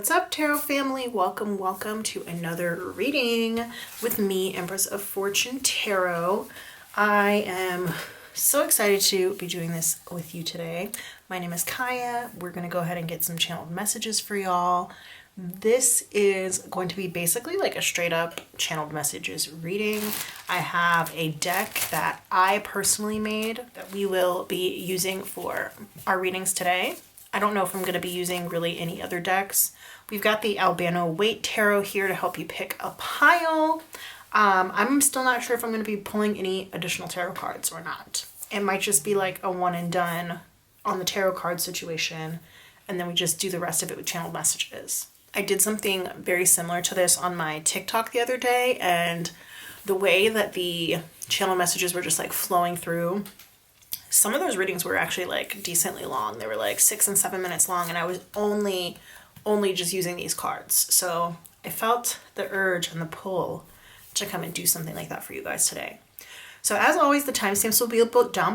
What's up, Tarot family? Welcome to another reading with me, Empress of Fortune Tarot. I am so excited to be doing this with you today. My name is Kaya. We're going to go ahead and get some channeled messages for y'all. This is going to be basically like a straight up channeled messages reading. I have a deck that I personally made that we will be using for our readings today. I don't know if I'm going to be using really any other decks. We've got the Albano Waite Tarot here to help you pick a pile. I'm still not sure if I'm going to be pulling any additional tarot cards or not. It might just be like a one and done on the tarot card situation, and then we just do the rest of it with channeled messages. I did something very similar to this on my TikTok the other day, and the way that the channel messages were just like flowing through, some of those readings were actually like decently long. They were like 6 and 7 minutes long, and I was only just using these cards. So I felt the urge and the pull to come and do something like that for you guys today. So as always, the timestamps will be down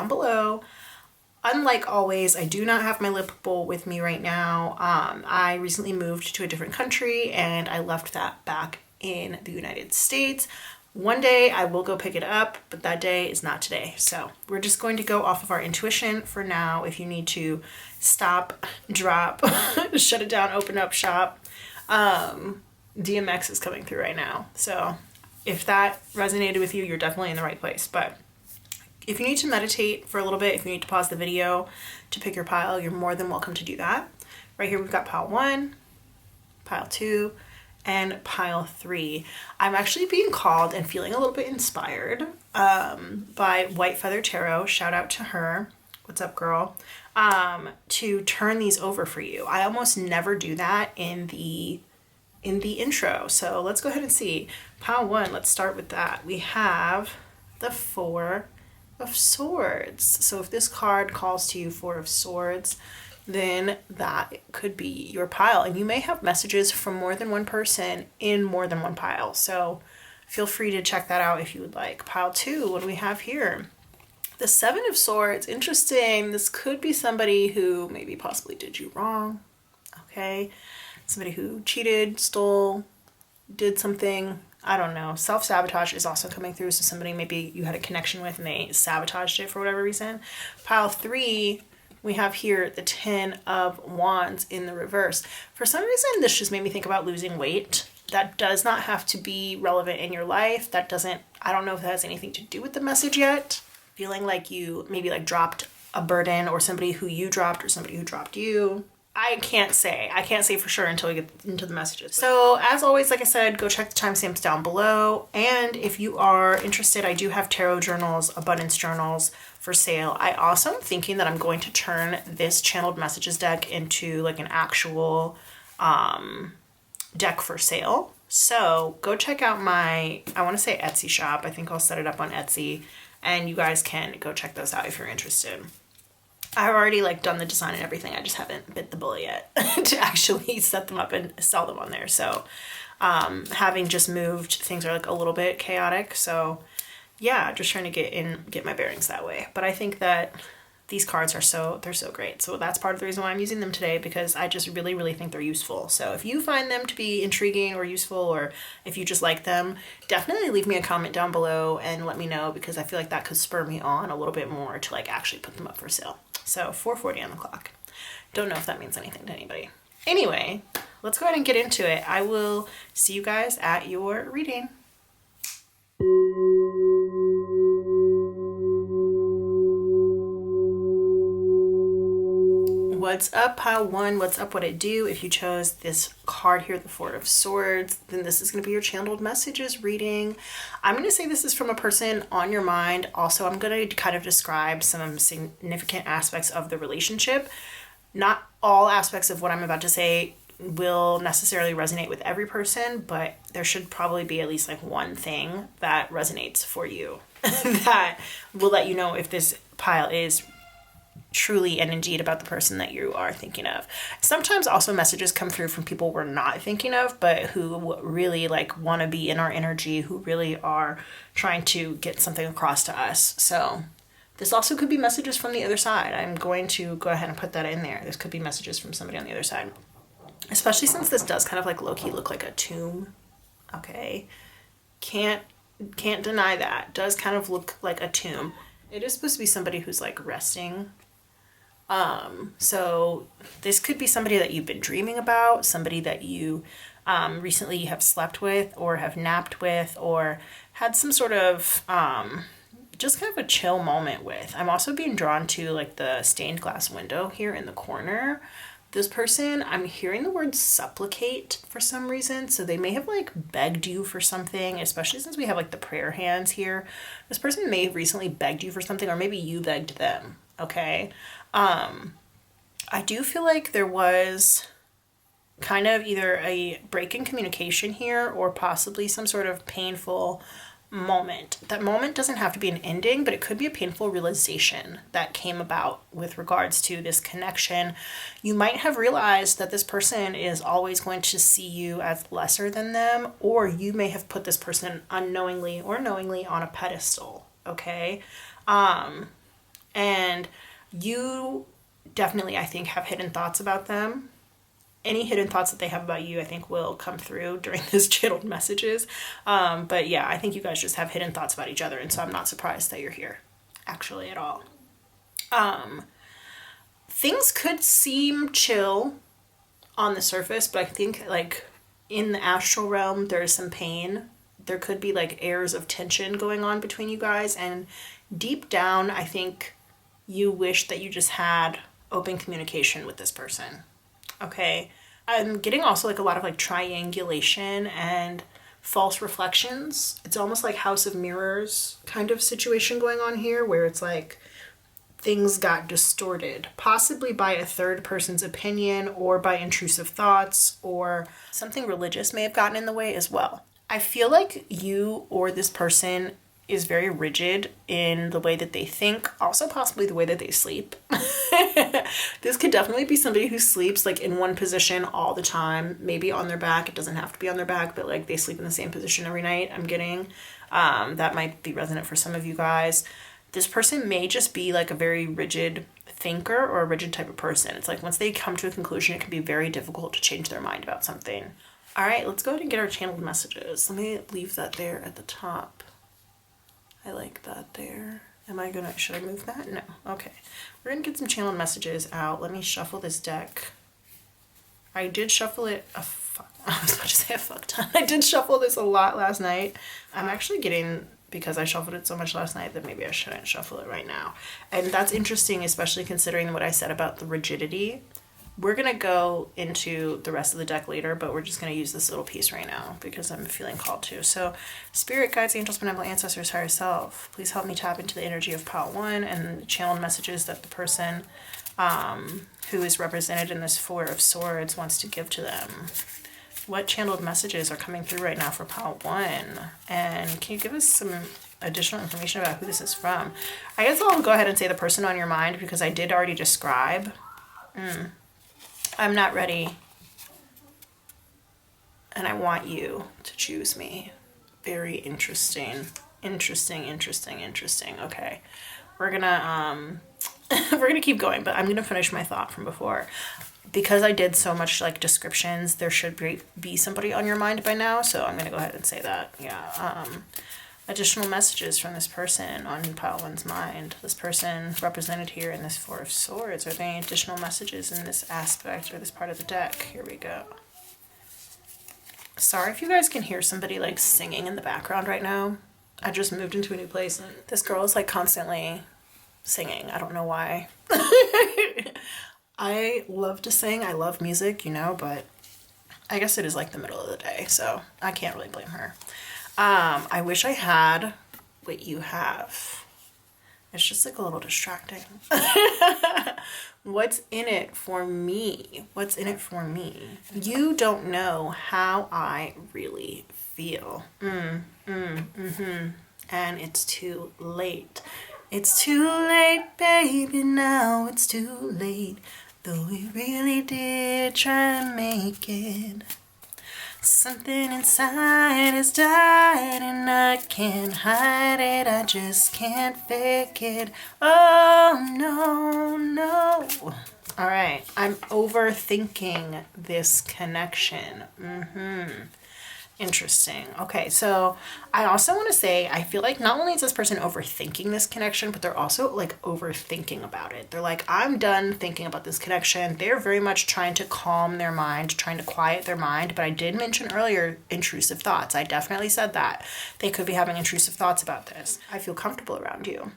below. Unlike always, I do not have my lip bowl with me right now. I recently moved to a different country and I left that back in the United States. One day I will go pick it up, but that day is not today. So we're just going to go off of our intuition for now. If you need to stop, drop, shut it down, open up shop, DMX is coming through right now. So if that resonated with you, you're definitely in the right place. But if you need to meditate for a little bit, if you need to pause the video to pick your pile, you're more than welcome to do that. Right here we've got pile 1, pile 2, and pile 3. I'm actually being called and feeling a little bit inspired by White Feather Tarot. Shout out to her. What's up, girl? To turn these over for you. I almost never do that in the intro. So let's go ahead and see. Pile 1, let's start with that. We have the 4 of Swords. So if this card calls to you 4 of Swords, then that could be your pile. And you may have messages from more than one person in more than one pile. So feel free to check that out if you would like. Pile 2, what do we have here? The 7 of Swords. Interesting. This could be somebody who maybe possibly did you wrong. Okay. Somebody who cheated, stole, did something. I don't know. Self-sabotage is also coming through. So somebody maybe you had a connection with and they sabotaged it for whatever reason. Pile 3, we have here the 10 of Wands in the reverse. For some reason, this just made me think about losing weight. That does not have to be relevant in your life. That doesn't, I don't know if that has anything to do with the message yet. Feeling like you maybe like dropped a burden, or somebody who you dropped or somebody who dropped you. I can't say for sure until we get into the messages. So as always, like I said, go check the timestamps down below. And if you are interested, I do have tarot journals, abundance journals for sale. I also am thinking that I'm going to turn this channeled messages deck into like an actual deck for sale. So go check out my, I want to say Etsy shop. I think I'll set it up on Etsy and you guys can go check those out if you're interested. I've already like done the design and everything. I just haven't bit the bullet yet to actually set them up and sell them on there. So having just moved, things are like a little bit chaotic. So yeah, just trying to get my bearings that way. But I think that these cards are they're so great. So that's part of the reason why I'm using them today, because I just really think they're useful. So if you find them to be intriguing or useful, or if you just like them, definitely leave me a comment down below and let me know, because I feel like that could spur me on a little bit more to like actually put them up for sale. So 4:40 on the clock. Don't know if that means anything to anybody. Anyway, let's go ahead and get into it. I will see you guys at your reading. What's up, pile 1? What's up, what it do? If you chose this card here, the 4 of Swords, then this is going to be your channeled messages reading. I'm going to say this is from a person on your mind. Also, I'm going to kind of describe some significant aspects of the relationship. Not all aspects of what I'm about to say will necessarily resonate with every person, but there should probably be at least like one thing that resonates for you that will let you know if this pile is truly and indeed about the person that you are thinking of. Sometimes also messages come through from people we're not thinking of, but who really like want to be in our energy, who really are trying to get something across to us. So This also could be messages from the other side. I'm going to go ahead and put that in there. This could be messages from somebody on the other side. Especially since this does kind of like low-key look like a tomb. Okay. Can't deny that. Does kind of look like a tomb. It is supposed to be somebody who's like resting. So this could be somebody that you've been dreaming about, somebody that you recently have slept with or have napped with or had some sort of just kind of a chill moment with. I'm also being drawn to like the stained glass window here in the corner. This person, I'm hearing the word supplicate for some reason. So they may have like begged you for something, especially since we have like the prayer hands here. This person may have recently begged you for something, or maybe you begged them. Okay. I do feel like there was kind of either a break in communication here or possibly some sort of painful moment. That moment doesn't have to be an ending, but it could be a painful realization that came about with regards to this connection. You might have realized that this person is always going to see you as lesser than them, or you may have put this person unknowingly or knowingly on a pedestal, okay? And you definitely, I think, have hidden thoughts about them. Any hidden thoughts that they have about you, I think, will come through during this channeled messages. But yeah, I think you guys just have hidden thoughts about each other, and so I'm not surprised that you're here, actually, at all. Things could seem chill on the surface, but I think, like, in the astral realm, there is some pain. There could be, like, airs of tension going on between you guys, and deep down, I think you wish that you just had open communication with this person. Okay. I'm getting also like a lot of like triangulation and false reflections. It's almost like House of Mirrors kind of situation going on here, where it's like things got distorted, possibly by a third person's opinion or by intrusive thoughts, or something religious may have gotten in the way as well. I feel like you or this person is very rigid in the way that they think, also possibly the way that they sleep. This could definitely be somebody who sleeps like in one position all the time, maybe on their back. It doesn't have to be on their back, but like they sleep in the same position every night, I'm getting. That might be resonant for some of you guys. This person may just be like a very rigid thinker or a rigid type of person. It's like once they come to a conclusion, it can be very difficult to change their mind about something. All right, let's go ahead and get our channeled messages. Let me leave that there at the top. I like that there. Should I move that? No. Okay. We're gonna get some channeled messages out. Let me shuffle this deck. I did shuffle it I was about to say a fuck ton. I did shuffle this a lot last night. I'm actually getting, because I shuffled it so much last night, that maybe I shouldn't shuffle it right now. And that's interesting, especially considering what I said about the rigidity. We're going to go into the rest of the deck later, but we're just going to use this little piece right now because I'm feeling called to. So, Spirit, Guides, Angels, Benevolent Ancestors, Higher Self, please help me tap into the energy of Pile 1 and the channeled messages that the person who is represented in this Four of Swords wants to give to them. What channeled messages are coming through right now for Pile 1? And can you give us some additional information about who this is from? I guess I'll go ahead and say the person on your mind because I did already describe. I'm not ready, and I want you to choose me. Very interesting. Okay, we're gonna keep going, but I'm gonna finish my thought from before. Because I did so much like descriptions, there should be somebody on your mind by now, so I'm gonna go ahead and say that. Yeah. Additional messages from this person on Pile 1's mind. This person represented here in this Four of Swords. Are there any additional messages in this aspect or this part of the deck? Here we go. Sorry if you guys can hear somebody like singing in the background right now. I just moved into a new place and this girl is like constantly singing. I don't know why. I love to sing. I love music, you know, but I guess it is like the middle of the day, so I can't really blame her. I wish I had what you have. It's just like a little distracting. What's in it for me? What's in it for me? You don't know how I really feel. And it's too late. It's too late, baby, now it's too late. Though we really did try and make it. Something inside has died and I can't hide it. I just can't fake it. Oh, no, no. All right. I'm overthinking this connection. Interesting. Okay, so I also want to say, I feel like not only is this person overthinking this connection, but they're also like overthinking about it. They're like, I'm done thinking about this connection. They're very much trying to calm their mind, trying to quiet their mind. But I did mention earlier intrusive thoughts. I definitely said that. They could be having intrusive thoughts about this. I feel comfortable around you.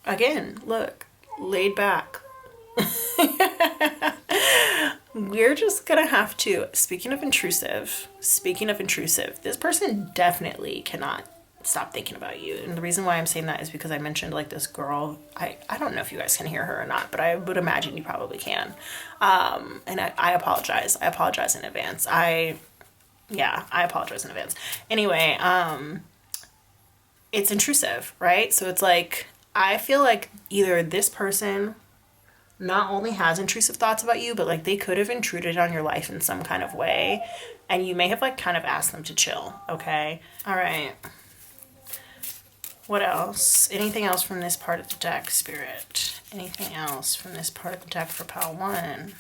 Again, look, laid back. We're just gonna have to, speaking of intrusive, this person definitely cannot stop thinking about you. And the reason why I'm saying that is because I mentioned like this girl, I don't know if you guys can hear her or not, but I would imagine you probably can. And I apologize. I apologize in advance. I apologize in advance. Anyway, it's intrusive, right? So it's like, I feel like either this person not only has intrusive thoughts about you, but like they could have intruded on your life in some kind of way, and you may have like kind of asked them to chill. Okay. All right. What else? Anything else from this part of the deck, Spirit? Anything else from this part of the deck for pile 1?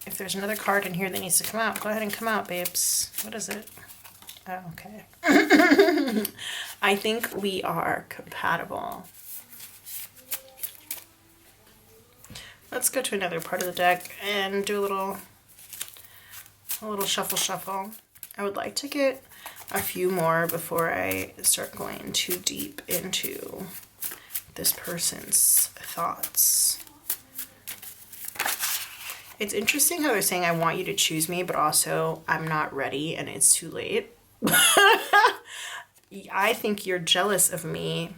If there's another card in here that needs to come out, go ahead and come out, babes. What is it? Oh, okay. I think we are compatible. Let's go to another part of the deck and do a little shuffle. I would like to get a few more before I start going too deep into this person's thoughts. It's interesting how they're saying, I want you to choose me, but also I'm not ready and it's too late. I think you're jealous of me.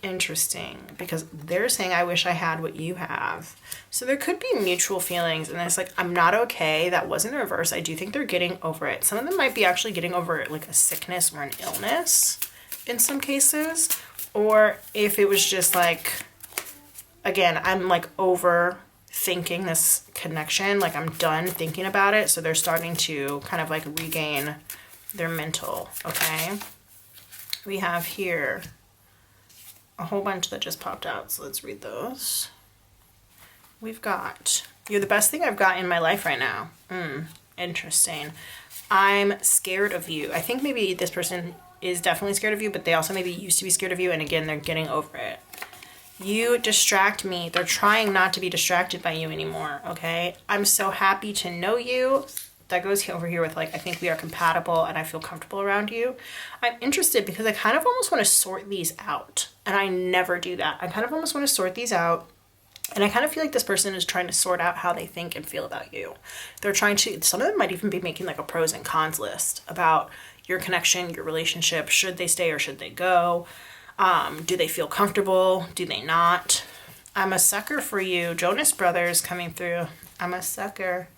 Interesting. Because they're saying, I wish I had what you have. So there could be mutual feelings. And it's like, I'm not okay. That wasn't in reverse. I do think they're getting over it. Some of them might be actually getting over like a sickness or an illness in some cases. Or if it was just like, again, I'm like overthinking this connection. Like I'm done thinking about it. So they're starting to kind of like regain their mental. Okay. We have here a whole bunch that just popped out, so let's read those. We've got, you're the best thing I've got in my life right now. Interesting. I'm scared of you. I think maybe this person is definitely scared of you, but they also maybe used to be scared of you, and again, they're getting over it. You distract me. They're trying not to be distracted by you anymore, okay? I'm so happy to know you. That goes over here with like, I think we are compatible and I feel comfortable around you. I'm interested because I kind of almost want to sort these out, and I never do that. I kind of almost want to sort these out, and I kind of feel like this person is trying to sort out how they think and feel about you. They're trying to, some of them might even be making like a pros and cons list about your connection, your relationship. Should they stay or should they go? Do they feel comfortable? Do they not? I'm a sucker for you. Jonas Brothers coming through. I'm a sucker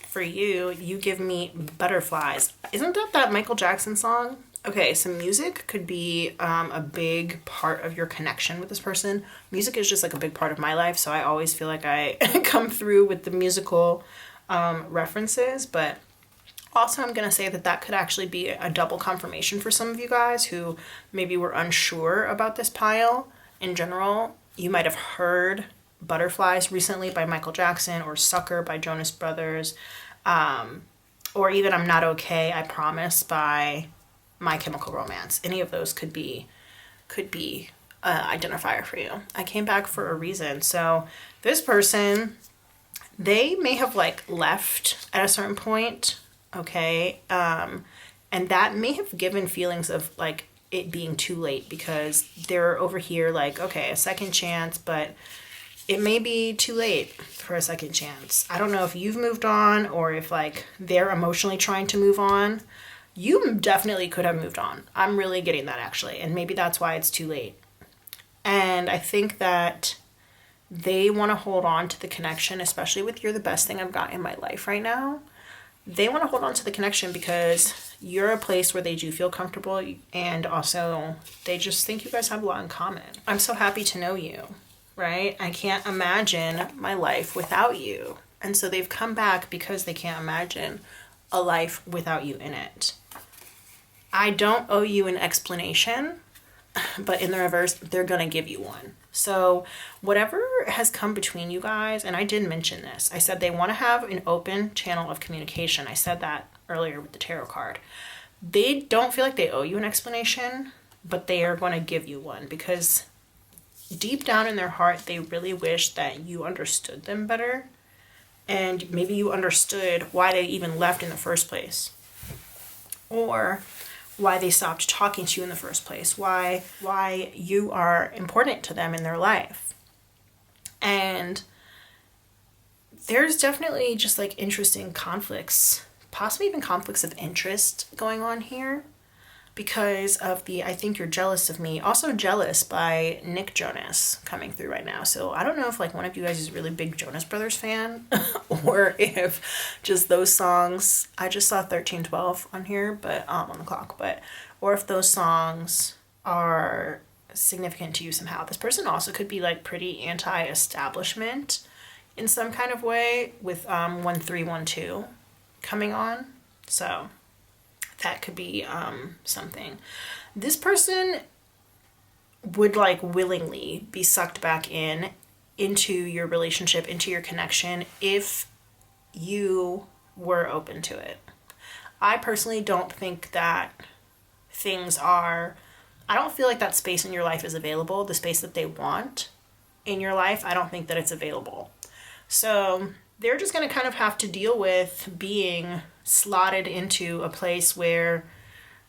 for you. You give me butterflies. Isn't that Michael Jackson song? Okay, so music could be a big part of your connection with this person. Music is just like a big part of my life, so I always feel like I come through with the musical references, but also I'm going to say that could actually be a double confirmation for some of you guys who maybe were unsure about this pile in general. You might have heard Butterflies recently by Michael Jackson, or Sucker by Jonas Brothers, or even I'm Not Okay, I Promise by My Chemical Romance. Any of those could be identifier for you. I came back for a reason. So this person, they may have like left at a certain point, okay, and that may have given feelings of like it being too late, because they're over here like, okay, a second chance, but it may be too late for a second chance. I don't know if you've moved on or if like they're emotionally trying to move on. You definitely could have moved on. I'm really getting that actually. And maybe that's why it's too late. And I think that they want to hold on to the connection, especially with you're the best thing I've got in my life right now. They want to hold on to the connection because you're a place where they do feel comfortable, and also they just think you guys have a lot in common. I'm so happy to know you. Right? I can't imagine my life without you. And so they've come back because they can't imagine a life without you in it. I don't owe you an explanation, but in the reverse, they're going to give you one. So whatever has come between you guys, and I did mention this, I said they want to have an open channel of communication. I said that earlier with the tarot card. They don't feel like they owe you an explanation, but they are going to give you one, because deep down in their heart, they really wish that you understood them better. And maybe you understood why they even left in the first place. Or why they stopped talking to you in the first place, why you are important to them in their life. And there's definitely just like interesting conflicts, possibly even conflicts of interest going on here, because of the I think you're jealous of me. Also Jealous by Nick Jonas coming through right now. So I don't know if like one of you guys is a really big Jonas Brothers fan or if just those songs, I just saw 1312 on here, but on the clock, or if those songs are significant to you somehow. This person also could be like pretty anti-establishment in some kind of way with 1312 coming on. So that could be something. This person would like willingly be sucked back into your relationship, into your connection, if you were open to it. I personally don't think that I don't feel like that space in your life is available. The space that they want in your life, I don't think that it's available. So they're just going to kind of have to deal with being slotted into a place where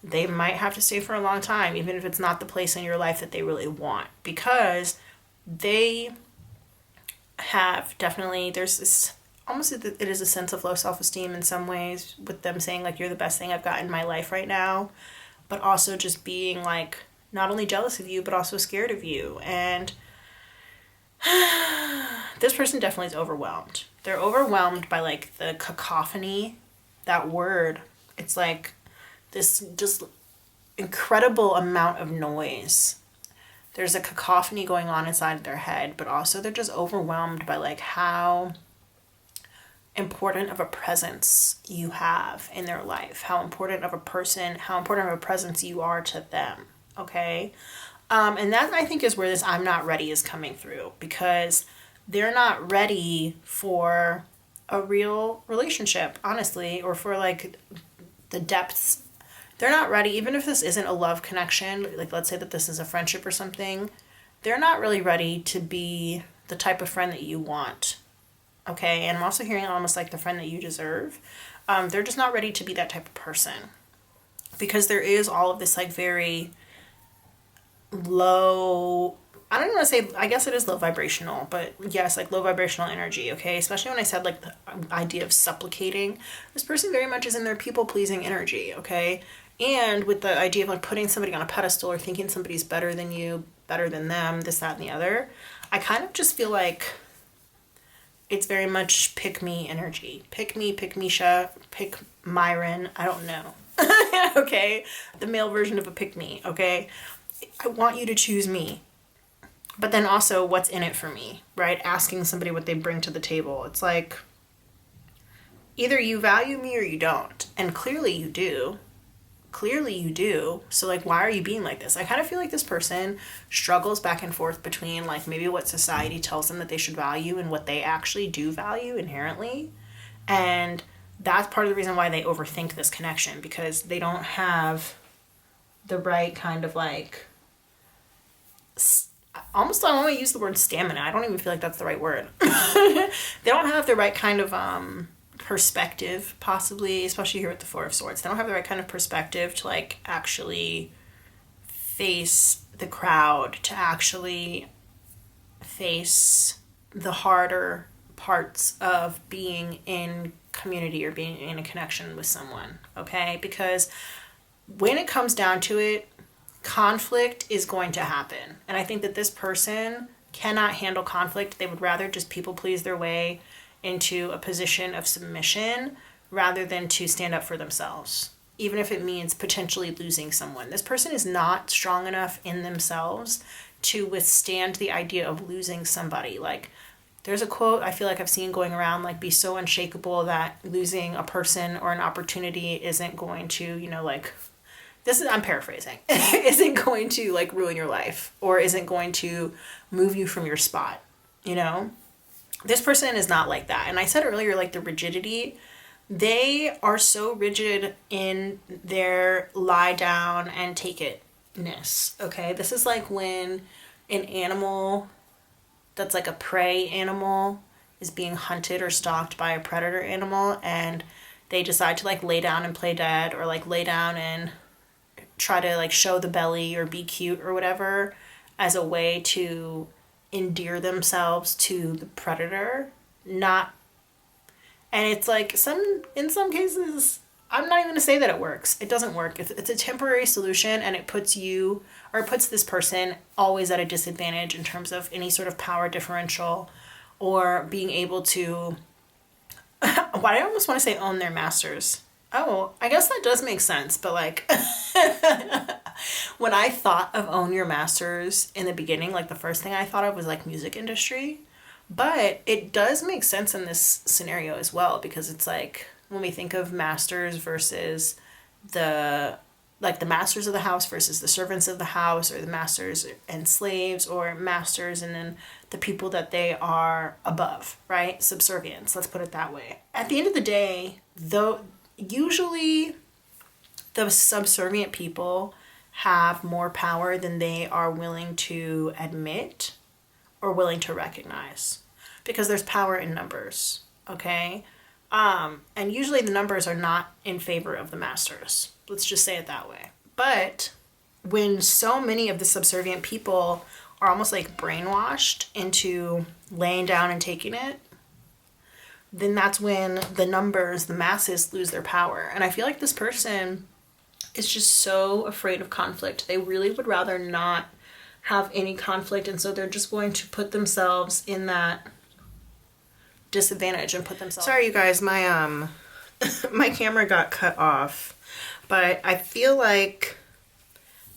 they might have to stay for a long time, even if it's not the place in your life that they really want, because they have definitely, there's this, almost it is a sense of low self-esteem in some ways with them saying like, you're the best thing I've got in my life right now, but also just being like, not only jealous of you, but also scared of you. And this person definitely is overwhelmed. They're overwhelmed by like the cacophony, that word. It's like this just incredible amount of noise. There's a cacophony going on inside their head, but also they're just overwhelmed by like how important of a presence you have in their life, how important of a person, how important of a presence you are to them. Okay. And that I think is where this I'm not ready is coming through, because they're not ready for a real relationship, honestly, or for like the depths. They're not ready, even if this isn't a love connection, like let's say that this is a friendship or something, they're not really ready to be the type of friend that you want. Okay, and I'm also hearing almost like the friend that you deserve. They're just not ready to be that type of person, because there is all of this like very low, I don't want to say, I guess it is low vibrational, but yes, like low vibrational energy, okay? Especially when I said like the idea of supplicating. This person very much is in their people-pleasing energy, okay? And with the idea of like putting somebody on a pedestal or thinking somebody's better than you, better than them, this, that, and the other, I kind of just feel like it's very much pick me energy. Pick me, pick Misha, pick Myron, I don't know. Okay? The male version of a pick me, okay? I want you to choose me. But then also, what's in it for me, right? Asking somebody what they bring to the table. It's like, either you value me or you don't. And clearly you do. Clearly you do. So like, why are you being like this? I kind of feel like this person struggles back and forth between like maybe what society tells them that they should value and what they actually do value inherently. And that's part of the reason why they overthink this connection, because they don't have the right kind of like, almost I don't want to use the word stamina. I don't even feel like that's the right word. They don't have the right kind of perspective, possibly, especially here with the Four of Swords. They don't have the right kind of perspective to like actually face the crowd, to actually face the harder parts of being in community or being in a connection with someone, okay? Because when it comes down to it, conflict is going to happen. And I think that this person cannot handle conflict. They would rather just people please their way into a position of submission rather than to stand up for themselves, even if it means potentially losing someone. This person is not strong enough in themselves to withstand the idea of losing somebody. Like, There's a quote I feel like I've seen going around, like, be so unshakable that losing a person or an opportunity isn't going to, you know, like, this is, I'm paraphrasing, isn't going to, like, ruin your life or isn't going to move you from your spot, you know? This person is not like that. And I said earlier, like, the rigidity, they are so rigid in their lie down and take it-ness, okay? This is like when an animal that's like a prey animal is being hunted or stalked by a predator animal, and they decide to, like, lay down and play dead, or, like, lay down and try to, like, show the belly or be cute or whatever as a way to endear themselves to the predator. Not, and it's like, in some cases, I'm not even going to say that it works. It doesn't work. It's a temporary solution, and it puts you, or it puts this person always at a disadvantage in terms of any sort of power differential or being able to, why I almost want to say own their masters. Oh, I guess that does make sense, but, like, when I thought of own your masters in the beginning, like, the first thing I thought of was, like, music industry. But it does make sense in this scenario as well, because it's like, when we think of masters versus the, like, the masters of the house versus the servants of the house, or the masters and slaves, or masters and then the people that they are above, right? Subservience, let's put it that way. At the end of the day, though, usually the subservient people have more power than they are willing to admit or willing to recognize, because there's power in numbers, okay? And usually the numbers are not in favor of the masters. Let's just say it that way. But when so many of the subservient people are almost like brainwashed into laying down and taking it, then that's when the numbers, the masses, lose their power. And I feel like this person is just so afraid of conflict. They really would rather not have any conflict, and so they're just going to put themselves in that disadvantage and put themselves... Sorry, you guys, my my camera got cut off, but I feel like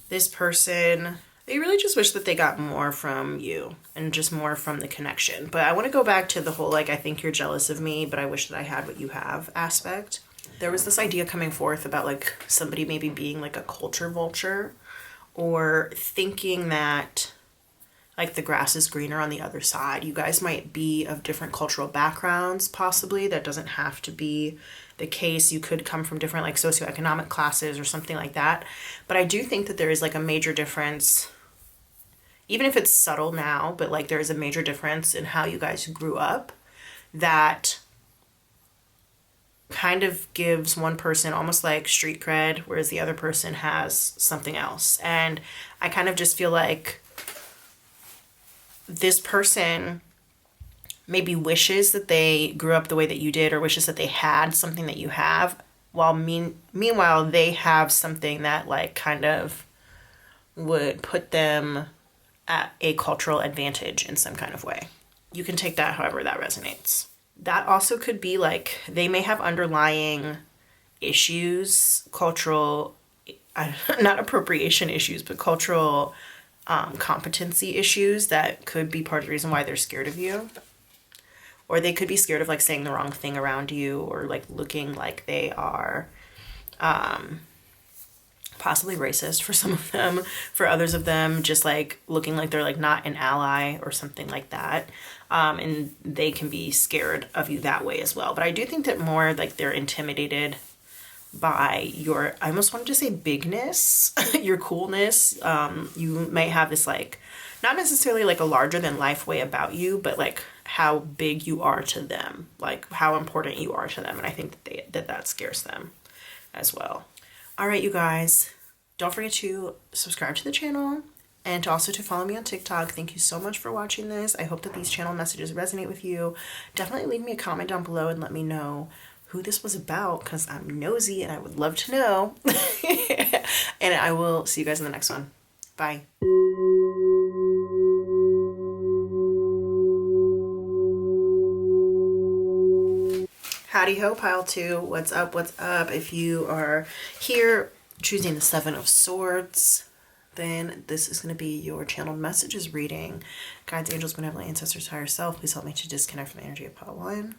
this person, they really just wish that they got more from you and just more from the connection. But I want to go back to the whole, like, I think you're jealous of me, but I wish that I had what you have aspect. There was this idea coming forth about, like, somebody maybe being like a culture vulture, or thinking that, like, the grass is greener on the other side. You guys might be of different cultural backgrounds, possibly. That doesn't have to be the case. You could come from different, like, socioeconomic classes or something like that. But I do think that there is, like, a major difference, even if it's subtle now, but, like, there is a major difference in how you guys grew up that kind of gives one person almost like street cred, whereas the other person has something else. And I kind of just feel like this person maybe wishes that they grew up the way that you did, or wishes that they had something that you have, while meanwhile they have something that, like, kind of would put them at a cultural advantage in some kind of way. You can take that however that resonates. That also could be, like, they may have underlying issues, cultural, not appropriation issues, but cultural competency issues that could be part of the reason why they're scared of you. Or they could be scared of, like, saying the wrong thing around you, or, like, looking like they are possibly racist for some of them. For others of them, just, like, looking like they're, like, not an ally or something like that. And they can be scared of you that way as well. But I do think that more, like, they're intimidated by your, I almost wanted to say bigness, your coolness. You may have this, like, not necessarily like a larger than life way about you, but, like, how big you are to them, like how important you are to them. And I think that that scares them as well. All right, you guys, don't forget to subscribe to the channel, and also to follow me on TikTok. Thank you so much for watching this. I hope that these channel messages resonate with you. Definitely leave me a comment down below and let me know who this was about, because I'm nosy and I would love to know. And I will see you guys in the next one. Bye. Howdy ho, pile 2. What's up? What's up? If you are here choosing the 7 of Swords, then this is going to be your channeled messages reading. Guides, angels, benevolent ancestors, higher self, please help me to disconnect from the energy of pile 1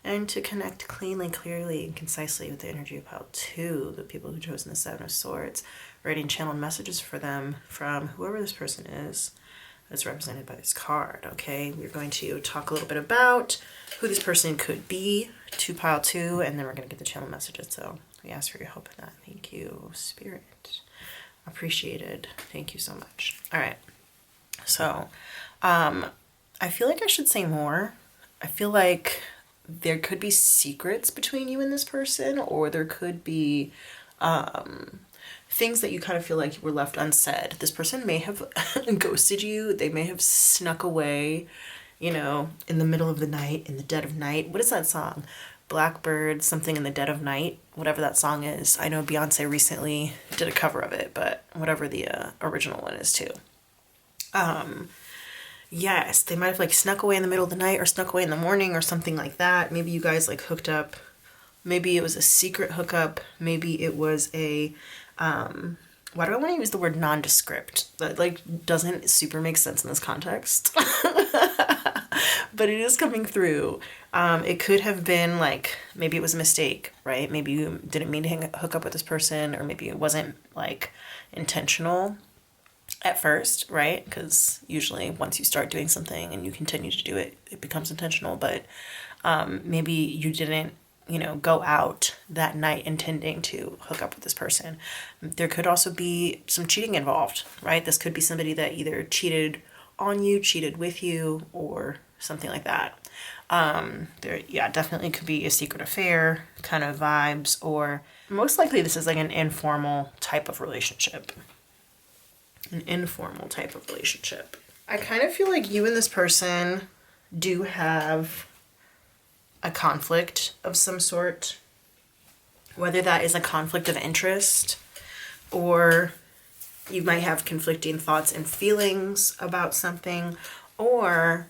and to connect cleanly, clearly, and concisely with the energy of pile 2, the people who chose in the Seven of Swords, writing channeled messages for them from whoever this person is that's represented by this card. Okay, we're going to talk a little bit about who this person could be to pile 2, and then we're going to get the channel messages. So we ask for your help in that. Thank you, Spirit. Appreciated. Thank you so much. All right. So I feel like I should say more. I feel like there could be secrets between you and this person, or there could be things that you kind of feel like were left unsaid. This person may have ghosted you. They may have snuck away, you know, in the middle of the night, in the dead of night. What is that song? Blackbird, something in the dead of night, whatever that song is. I know Beyonce recently did a cover of it, but whatever the original one is too. Yes, they might have like snuck away in the middle of the night or snuck away in the morning or something like that. Maybe you guys like hooked up. Maybe it was a secret hookup. Maybe it was a, why do I want to use the word nondescript? That like doesn't super make sense in this context. But it is coming through. It could have been like, maybe it was a mistake, right? Maybe you didn't mean to hook up with this person, or maybe it wasn't like intentional at first, right? Because usually once you start doing something and you continue to do it, it becomes intentional. But maybe you didn't, you know, go out that night intending to hook up with this person. There could also be some cheating involved, right? This could be somebody that either cheated on you, cheated with you, or something like that. There, yeah, definitely could be a secret affair kind of vibes, or most likely this is like an informal type of relationship. An informal type of relationship. I kind of feel like you and this person do have a conflict of some sort, whether that is a conflict of interest, or you might have conflicting thoughts and feelings about something, or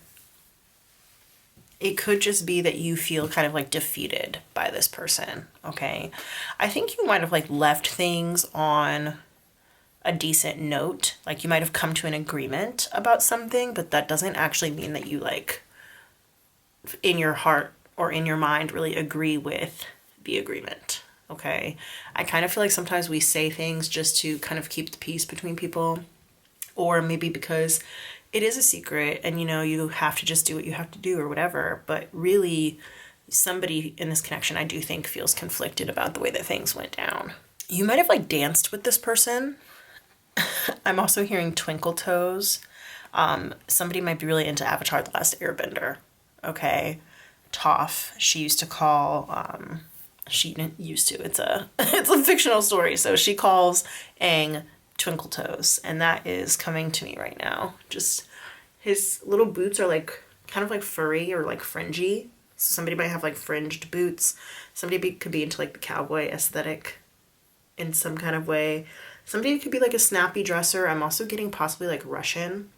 it could just be that you feel kind of like defeated by this person, okay? I think you might have like left things on a decent note. Like you might have come to an agreement about something, but that doesn't actually mean that you like in your heart or in your mind really agree with the agreement, okay? I kind of feel like sometimes we say things just to kind of keep the peace between people, or maybe because it is a secret and, you know, you have to just do what you have to do or whatever. But really, somebody in this connection, I do think, feels conflicted about the way that things went down. You might have like danced with this person. I'm also hearing twinkle toes. Somebody might be really into Avatar: The Last Airbender, okay? Toph, she used to call, she didn't used to, it's a fictional story, so she calls Aang twinkle toes, and that is coming to me right now. Just his little boots are like kind of like furry or like fringy, so somebody might have like fringed boots. Somebody could be into like the cowboy aesthetic in some kind of way. Somebody could be like a snappy dresser. I'm also getting possibly like Russian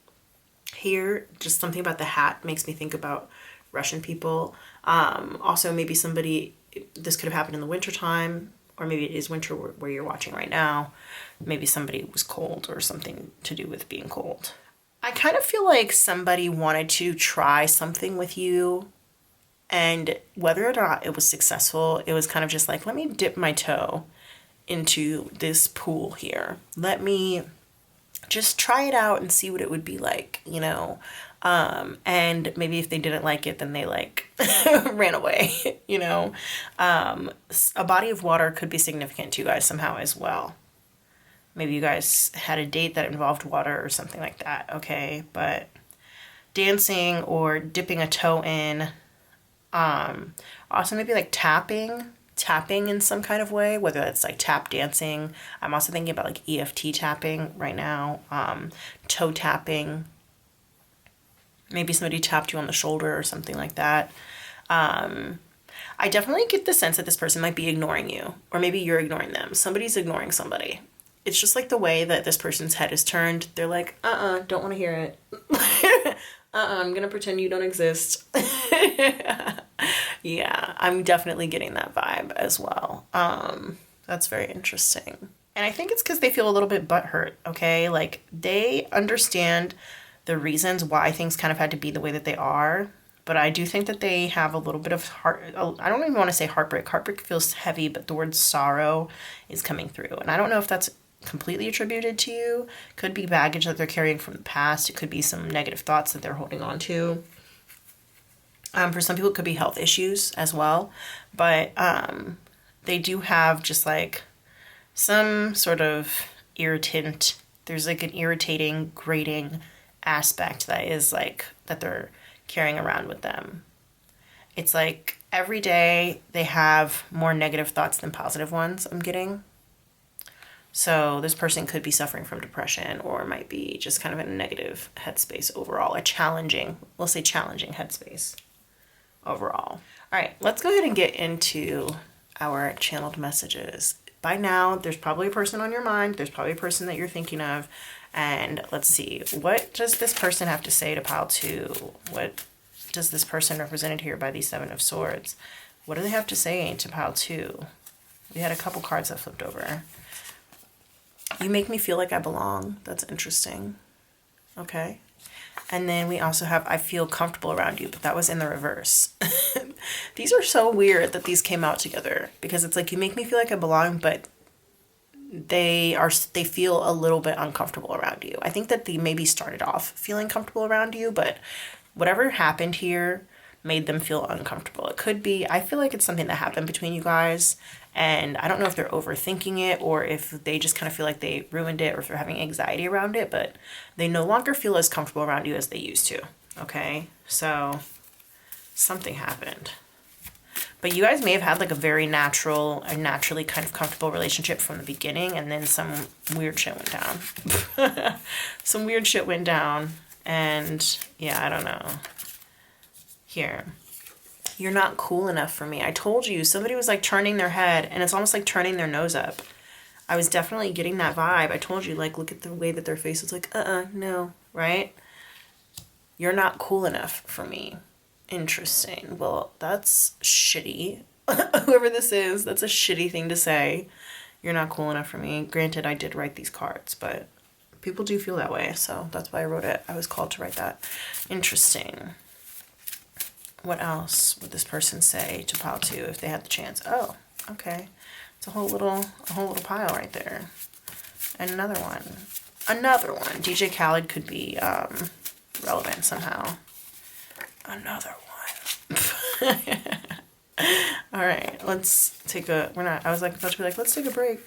here. Just something about the hat makes me think about Russian people. Also maybe somebody, this could have happened in the winter time, or maybe it is winter where you're watching right now. Maybe somebody was cold or something to do with being cold. I kind of feel like somebody wanted to try something with you, and whether or not it was successful, it was kind of just like, let me dip my toe into this pool here. Let me just try it out and see what it would be like, you know? And maybe if they didn't like it, then they like ran away, you know? A body of water could be significant to you guys somehow as well. Maybe you guys had a date that involved water or something like that, okay? But dancing or dipping a toe in, also maybe like tapping in some kind of way, whether that's like tap dancing. I'm also thinking about like EFT tapping right now, toe tapping. Maybe somebody tapped you on the shoulder or something like that. I definitely get the sense that this person might be ignoring you, or maybe you're ignoring them. Somebody's ignoring somebody. It's just like the way that this person's head is turned. They're like, don't want to hear it. I'm going to pretend you don't exist. Yeah, I'm definitely getting that vibe as well. That's very interesting. And I think it's because they feel a little bit butthurt, okay? Like, they understand the reasons why things kind of had to be the way that they are. But I do think that they have a little bit of I don't even want to say heartbreak. Heartbreak feels heavy, but the word sorrow is coming through. And I don't know if that's completely attributed to you. Could be baggage that they're carrying from the past. It could be some negative thoughts that they're holding on to. For some people, it could be health issues as well. But they do have just like some sort of irritant. There's like an irritating, grating aspect that is like that they're carrying around with them. It's like every day they have more negative thoughts than positive ones, I'm getting. So this person could be suffering from depression or might be just kind of in a negative headspace overall, we'll say challenging headspace overall. All right, let's go ahead and get into our channeled messages. By now, there's probably a person on your mind. There's probably a person that you're thinking of. And let's see, what does this person have to say to pile 2? What does this person represented here by the 7 of Swords? What do they have to say to pile 2? We had a couple cards that flipped over. You make me feel like I belong. That's interesting. Okay. And then we also have, I feel comfortable around you, but that was in the reverse. These are so weird that these came out together because it's like, you make me feel like I belong, but they feel a little bit uncomfortable around you. I think that they maybe started off feeling comfortable around you, but whatever happened here made them feel uncomfortable. It could be, I feel like it's something that happened between you guys, and I don't know if they're overthinking it or if they just kind of feel like they ruined it or if they're having anxiety around it, but they no longer feel as comfortable around you as they used to. Okay, so something happened. But you guys may have had like a very naturally kind of comfortable relationship from the beginning, and then some weird shit went down. Some weird shit went down, and yeah, I don't know. Here. You're not cool enough for me. I told you, somebody was like turning their head, and it's almost like turning their nose up. I was definitely getting that vibe. I told you, like, look at the way that their face was like, no, right? You're not cool enough for me. Interesting. Well, that's shitty. Whoever this is, that's a shitty thing to say. You're not cool enough for me. Granted, I did write these cards, but people do feel that way, so that's why I wrote it. I was called to write that. Interesting. What else would this person say to pile 2 if they had the chance? Oh, okay. It's a whole little pile right there. And another one. Another one. DJ Khaled could be relevant somehow. Another one. All right, let's take a, I was like about to be like, let's take a break.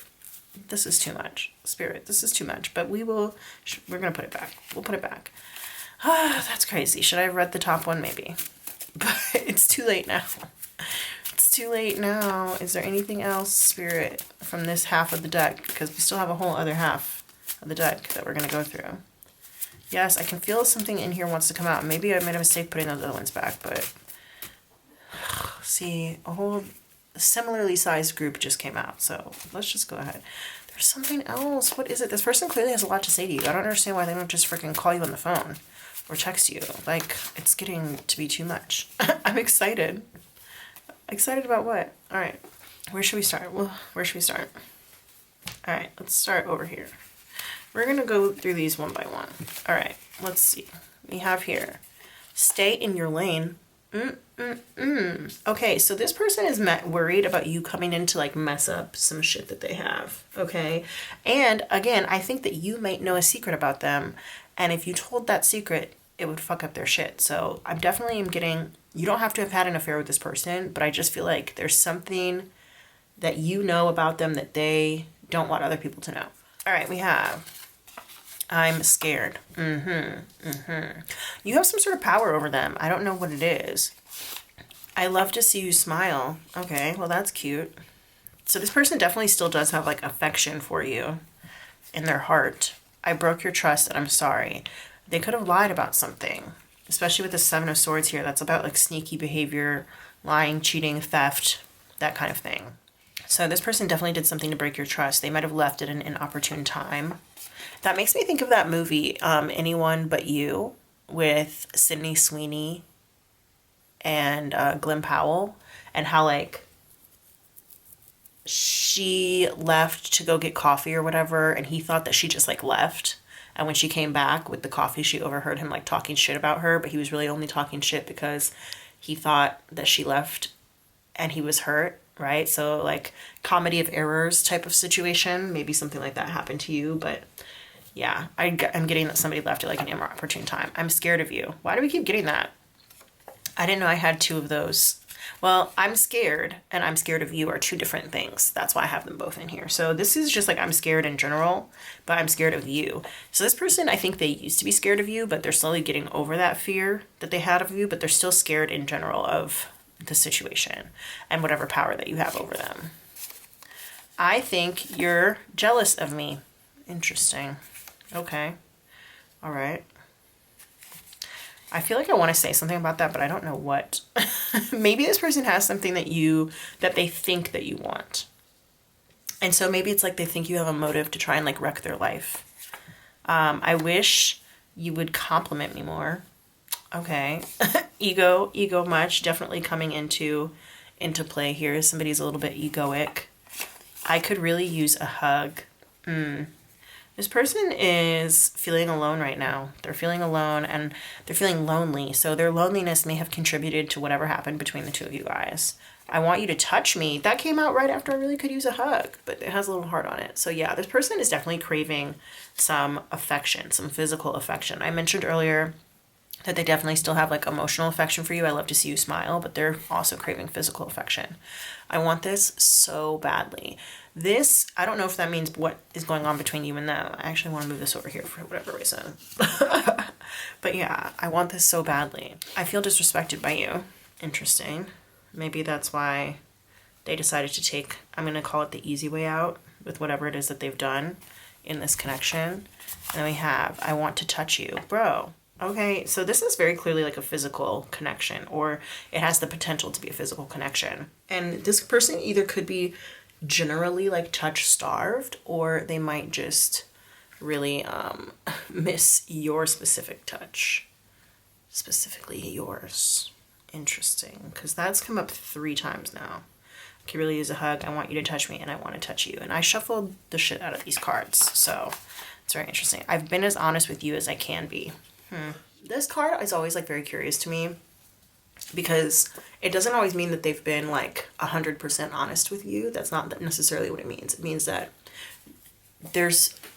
This is too much. Spirit, this is too much, but we're going to put it back. We'll put it back. That's crazy. Should I have read the top one? Maybe. But it's too late now. It's too late now. Is there anything else, Spirit, from this half of the deck? Because we still have a whole other half of the deck that we're going to go through. Yes, I can feel something in here wants to come out. Maybe I made a mistake putting those other ones back, but see, a whole similarly sized group just came out. So let's just go ahead. There's something else. What is it? This person clearly has a lot to say to you. I don't understand why they don't just freaking call you on the phone or text you. Like, it's getting to be too much. I'm excited. Excited about what? All right. Where should we start? Well, where should we start? All right, let's start over here. We're going to go through these one by one. All right, let's see. We have here, stay in your lane. Okay, so this person is worried about you coming in to like mess up some shit that they have, okay? And again, I think that you might know a secret about them, and if you told that secret, it would fuck up their shit. So I definitely am getting, you don't have to have had an affair with this person, but I just feel like there's something that you know about them that they don't want other people to know. All right, we have, I'm scared. You have some sort of power over them. I don't know what it is. I love to see you smile. Okay, well, that's cute. So this person definitely still does have like affection for you in their heart. I broke your trust and I'm sorry. They could have lied about something, especially with the 7 of Swords here. That's about like sneaky behavior, lying, cheating, theft, that kind of thing. So this person definitely did something to break your trust. They might have left at an inopportune time. That makes me think of that movie, Anyone But You, with Sydney Sweeney and Glenn Powell, and how like she left to go get coffee or whatever, and he thought that she just like left. And when she came back with the coffee, she overheard him like talking shit about her, but he was really only talking shit because he thought that she left and he was hurt, right? So like comedy of errors type of situation. Maybe something like that happened to you, but yeah, I'm getting that somebody left at like an inopportune time. I'm scared of you. Why do we keep getting that? I didn't know I had two of those. Well, I'm scared and I'm scared of you are two different things. That's why I have them both in here. So this is just like I'm scared in general, but I'm scared of you. So this person, I think they used to be scared of you, but they're slowly getting over that fear that they had of you, but they're still scared in general of the situation and whatever power that you have over them. I think you're jealous of me. Interesting. Okay. All right. I feel like I want to say something about that, but I don't know what. Maybe this person has something that they think that you want. And so maybe it's like they think you have a motive to try and like wreck their life. I wish you would compliment me more. Okay. ego much definitely coming into play here. Somebody's a little bit egoic. I could really use a hug. This person is feeling alone right now. They're feeling alone and they're feeling lonely. So their loneliness may have contributed to whatever happened between the two of you guys. I want you to touch me. That came out right after I really could use a hug, but it has a little heart on it. So yeah, this person is definitely craving some affection, some physical affection. I mentioned earlier that they definitely still have like emotional affection for you. I love to see you smile, but they're also craving physical affection. I want this so badly. This, I don't know if that means what is going on between you and them. I actually want to move this over here for whatever reason. But yeah, I want this so badly. I feel disrespected by you. Interesting. Maybe that's why they decided to take, I'm going to call it the easy way out with whatever it is that they've done in this connection. And then we have, I want to touch you. Bro. Okay, so this is very clearly like a physical connection, or it has the potential to be a physical connection. And this person either could be generally like touch starved, or they might just really miss your specific touch. Specifically yours. Interesting, because that's come up 3 times now. I could really use a hug, I want you to touch me, and I want to touch you. And I shuffled the shit out of these cards, so it's very interesting. I've been as honest with you as I can be. This card is always like very curious to me because it doesn't always mean that they've been like 100% honest with you. That's not necessarily what it means. It means that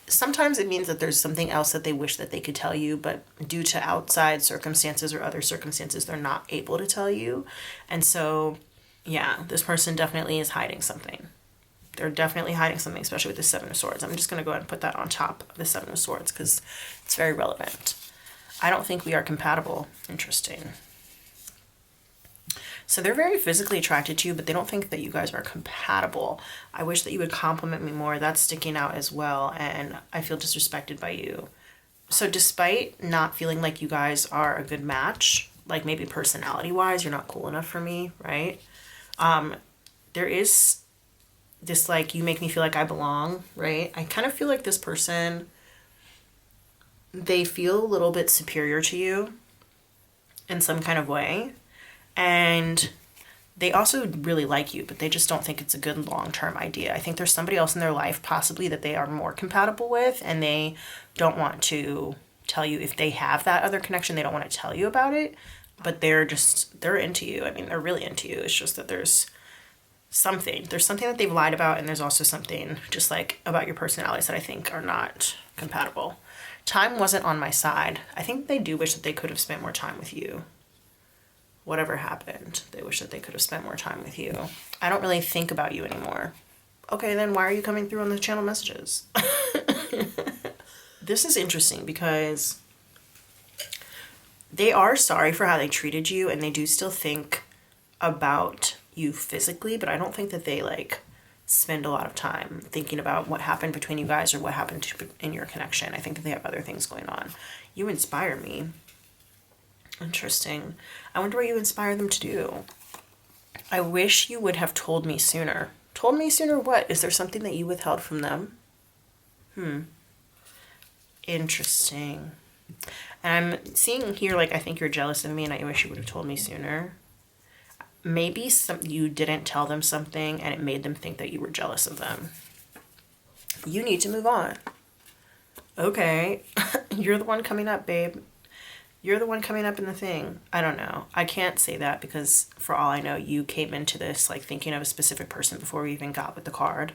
sometimes it means that there's something else that they wish that they could tell you, but due to outside circumstances or other circumstances, they're not able to tell you. And so, yeah, this person definitely is hiding something. They're definitely hiding something, especially with the 7 of Swords. I'm just going to go ahead and put that on top of the 7 of Swords because it's very relevant. I don't think we are compatible. Interesting. So they're very physically attracted to you, but they don't think that you guys are compatible. I wish that you would compliment me more. That's sticking out as well, and I feel disrespected by you. So despite not feeling like you guys are a good match, like maybe personality-wise, you're not cool enough for me, right? There is this like, you make me feel like I belong, right? I kind of feel like this person, they feel a little bit superior to you in some kind of way. And they also really like you, but they just don't think it's a good long-term idea. I think there's somebody else in their life possibly that they are more compatible with, and they don't want to tell you if they have that other connection. They don't want to tell you about it, but they're into you. I mean, they're really into you. It's just that there's something that they've lied about, and there's also something just like about your personalities that I think are not compatible. Time wasn't on my side. I think they do wish that they could have spent more time with you. Whatever happened, they wish that they could have spent more time with you. I don't really think about you anymore. Okay, then why are you coming through on the channel messages? This is interesting because they are sorry for how they treated you, and they do still think about you physically, but I don't think that they like spend a lot of time thinking about what happened between you guys or what happened in your connection. I think that they have other things going on. You inspire me. Interesting. I wonder what you inspire them to do. I wish you would have told me sooner. Told me sooner what? Is there something that you withheld from them? Interesting. And I'm seeing here, like, I think you're jealous of me and I wish you would have told me sooner. maybe you didn't tell them something and it made them think that you were jealous of them. You need to move on. Okay, you're the one coming up, babe. You're the one coming up in the thing. I don't know. I can't say that because for all I know, you came into this like thinking of a specific person before we even got with the card.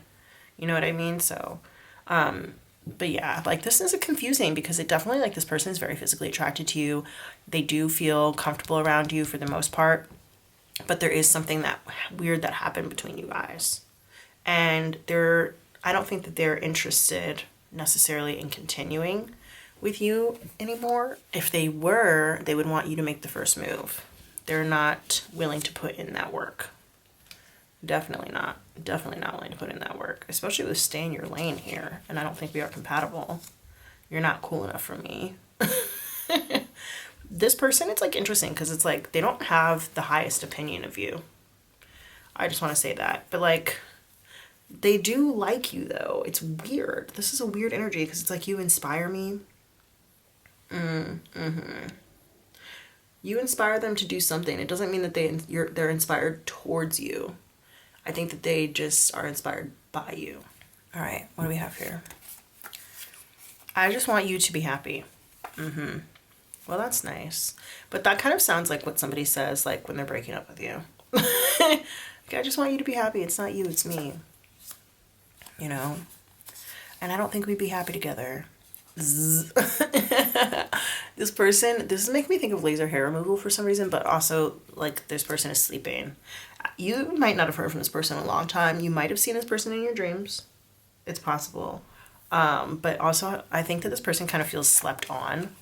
You know what I mean? So, but yeah, like this is confusing because it definitely like this person is very physically attracted to you. They do feel comfortable around you for the most part, but there is something that weird that happened between you guys. And I don't think that they're interested necessarily in continuing with you anymore. If they were, they would want you to make the first move. They're not willing to put in that work. Definitely not. Definitely not willing to put in that work, especially with stay in your lane here. And I don't think we are compatible. You're not cool enough for me. This person, it's like interesting because it's like they don't have the highest opinion of you. I just want to say that. But like, they do like you though. It's weird. This is a weird energy because it's like you inspire me. You inspire them to do something. It doesn't mean that they're inspired towards you. I think that they just are inspired by you. All right, what do we have here? I just want you to be happy. Well, that's nice. But that kind of sounds like what somebody says like when they're breaking up with you. Like, I just want you to be happy. It's not you, it's me. You know? And I don't think we'd be happy together. This is making me think of laser hair removal for some reason, but also like this person is sleeping. You might not have heard from this person in a long time. You might have seen this person in your dreams. It's possible. But also I think that this person kind of feels slept on.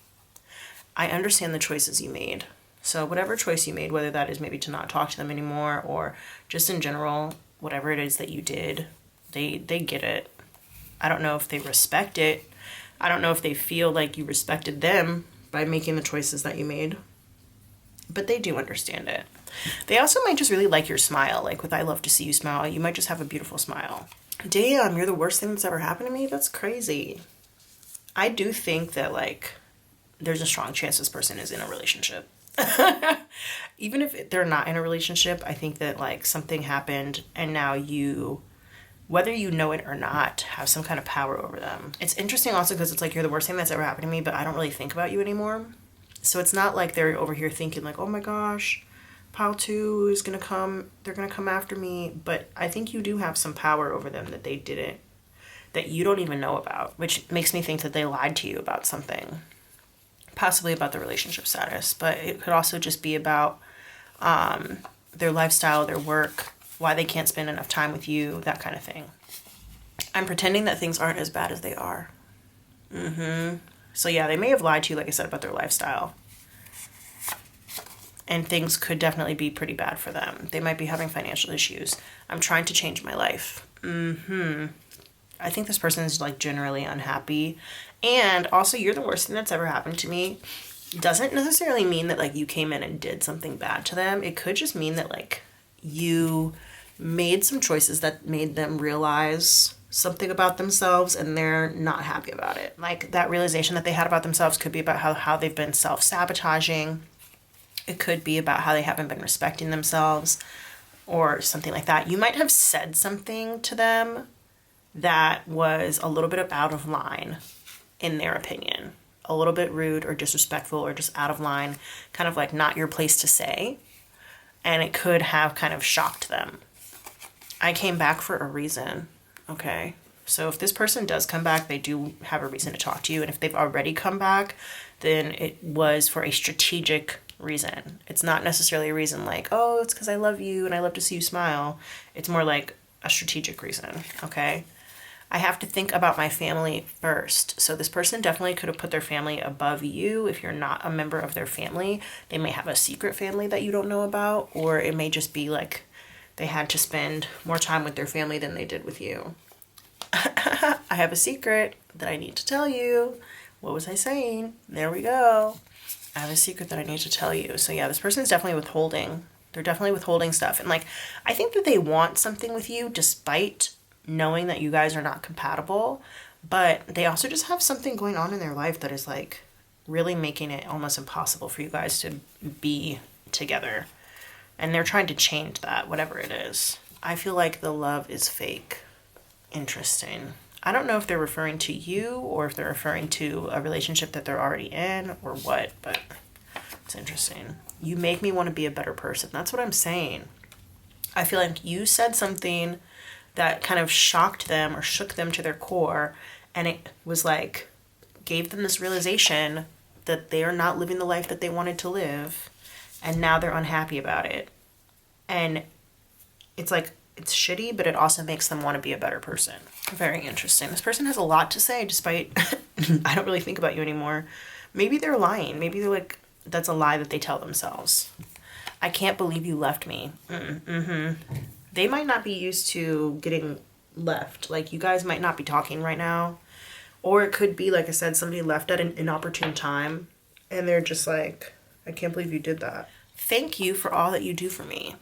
I understand the choices you made. So whatever choice you made, whether that is maybe to not talk to them anymore or just in general, whatever it is that you did, they get it. I don't know if they respect it. I don't know if they feel like you respected them by making the choices that you made, but they do understand it. They also might just really like your smile. Like with I love to see you smile, you might just have a beautiful smile. Damn, you're the worst thing that's ever happened to me? That's crazy. I do think that like there's a strong chance this person is in a relationship. Even if they're not in a relationship, I think that like something happened and now you, whether you know it or not, have some kind of power over them. It's interesting also because it's like you're the worst thing that's ever happened to me, but I don't really think about you anymore. So it's not like they're over here thinking like, oh my gosh, pile 2 is gonna come, they're gonna come after me. But I think you do have some power over them that they didn't, that you don't even know about, which makes me think that they lied to you about something. Possibly about the relationship status, but it could also just be about their lifestyle, their work, why they can't spend enough time with you, that kind of thing. I'm pretending that things aren't as bad as they are. So yeah, they may have lied to you, like I said, about their lifestyle. And things could definitely be pretty bad for them. They might be having financial issues. I'm trying to change my life. I think this person is like generally unhappy. And also you're the worst thing that's ever happened to me. Doesn't necessarily mean that like you came in and did something bad to them. It could just mean that like you made some choices that made them realize something about themselves and they're not happy about it. Like that realization that they had about themselves could be about how they've been self-sabotaging. It could be about how they haven't been respecting themselves or something like that. You might have said something to them that was a little bit out of line in their opinion. A little bit rude or disrespectful or just out of line, kind of like not your place to say. And it could have kind of shocked them. I came back for a reason, okay? So if this person does come back, they do have a reason to talk to you. And if they've already come back, then it was for a strategic reason. It's not necessarily a reason like, oh, it's because I love you and I love to see you smile. It's more like a strategic reason, okay? I have to think about my family first. So this person definitely could have put their family above you. If you're not a member of their family, they may have a secret family that you don't know about, or it may just be like they had to spend more time with their family than they did with you. I have a secret that I need to tell you. What was I saying? There we go. I have a secret that I need to tell you. So yeah, this person is definitely withholding. They're definitely withholding stuff. And like, I think that they want something with you despite knowing that you guys are not compatible, but they also just have something going on in their life that is like really making it almost impossible for you guys to be together. And they're trying to change that, whatever it is. I feel like the love is fake. Interesting. I don't know if they're referring to you or if they're referring to a relationship that they're already in or what, but it's interesting. You make me want to be a better person. That's what I'm saying. I feel like you said something that kind of shocked them or shook them to their core, and it was like, gave them this realization that they are not living the life that they wanted to live, and now they're unhappy about it. And it's like, it's shitty, but it also makes them want to be a better person. Very interesting. This person has a lot to say, despite I don't really think about you anymore. Maybe they're lying. Maybe they're like, that's a lie that they tell themselves. I can't believe you left me. They might not be used to getting left. Like, you guys might not be talking right now. Or it could be, like I said, somebody left at an inopportune time. And they're just like, I can't believe you did that. Thank you for all that you do for me.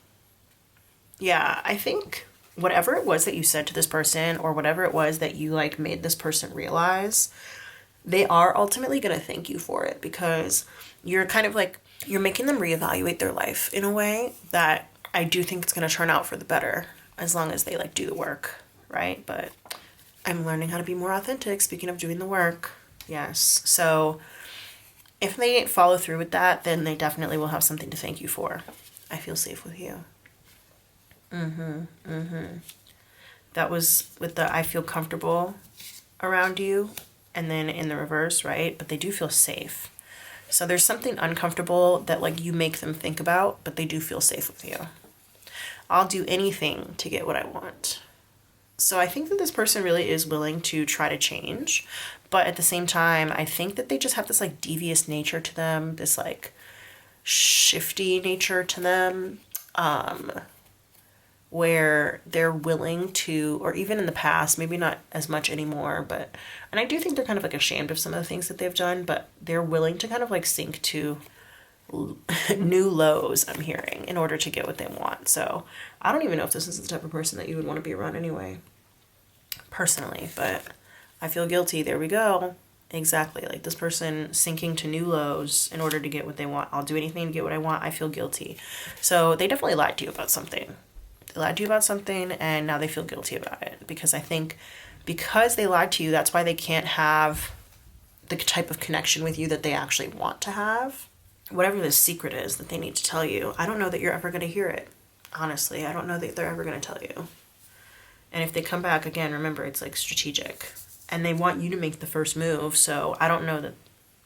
Yeah, I think whatever it was that you said to this person, or whatever it was that you like made this person realize, they are ultimately going to thank you for it, because you're kind of like, you're making them reevaluate their life in a way that I do think it's going to turn out for the better, as long as they like do the work, right? But I'm learning how to be more authentic, speaking of doing the work. Yes. So if they follow through with that, then they definitely will have something to thank you for. I feel safe with you. That was with the I feel comfortable around you, and then in the reverse, right? But they do feel safe. So there's something uncomfortable that like you make them think about, but they do feel safe with you. I'll do anything to get what I want. So I think that this person really is willing to try to change, but at the same time, I think that they just have this like devious nature to them, this like shifty nature to them, where they're willing to, or even in the past, maybe not as much anymore, but, and I do think they're kind of like ashamed of some of the things that they've done, but they're willing to kind of like sink to new lows, I'm hearing, in order to get what they want. So I don't even know if this is the type of person that you would want to be around anyway, personally, but I feel guilty. There we go. Exactly. Like this person sinking to new lows in order to get what they want. I'll do anything to get what I want. I feel guilty. So they definitely lied to you about something. They lied to you about something, and now they feel guilty about it, because I think because they lied to you, that's why they can't have the type of connection with you that they actually want to have. Whatever this secret is that they need to tell you, I don't know that you're ever going to hear it. Honestly, I don't know that they're ever going to tell you. And if they come back again, remember, it's like strategic, and they want you to make the first move. So I don't know that